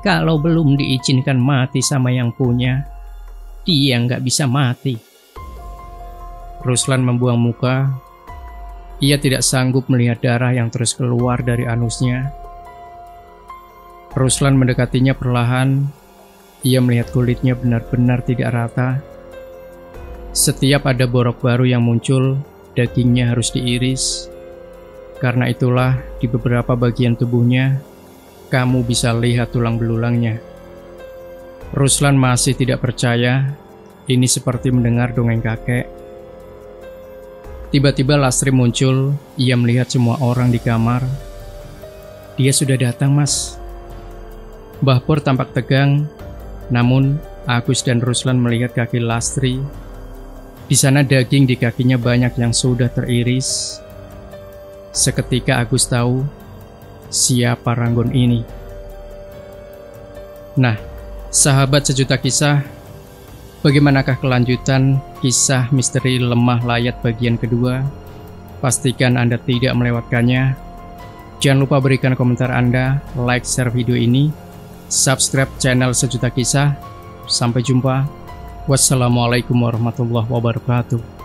Kalau belum diizinkan mati sama yang punya, dia nggak bisa mati." Ruslan membuang muka. Ia tidak sanggup melihat darah yang terus keluar dari anusnya. Ruslan mendekatinya perlahan. Ia melihat kulitnya benar-benar tidak rata. Setiap ada borok baru yang muncul, dagingnya harus diiris. Karena itulah di beberapa bagian tubuhnya, kamu bisa lihat tulang belulangnya. Ruslan masih tidak percaya. Ini seperti mendengar dongeng kakek. Tiba-tiba Lastri muncul. Ia melihat semua orang di kamar. "Dia sudah datang, Mas." Mbah Pur tampak tegang. Namun Agus dan Ruslan melihat kaki Lastri. Di sana daging di kakinya banyak yang sudah teriris. Seketika Agus tahu siapa Ranggon ini. Nah, sahabat sejuta kisah, bagaimanakah kelanjutan kisah misteri lemah layat bagian kedua? Pastikan Anda tidak melewatkannya. Jangan lupa berikan komentar Anda, like, share video ini, subscribe channel Sejuta Kisah. Sampai jumpa. Wassalamualaikum warahmatullahi wabarakatuh.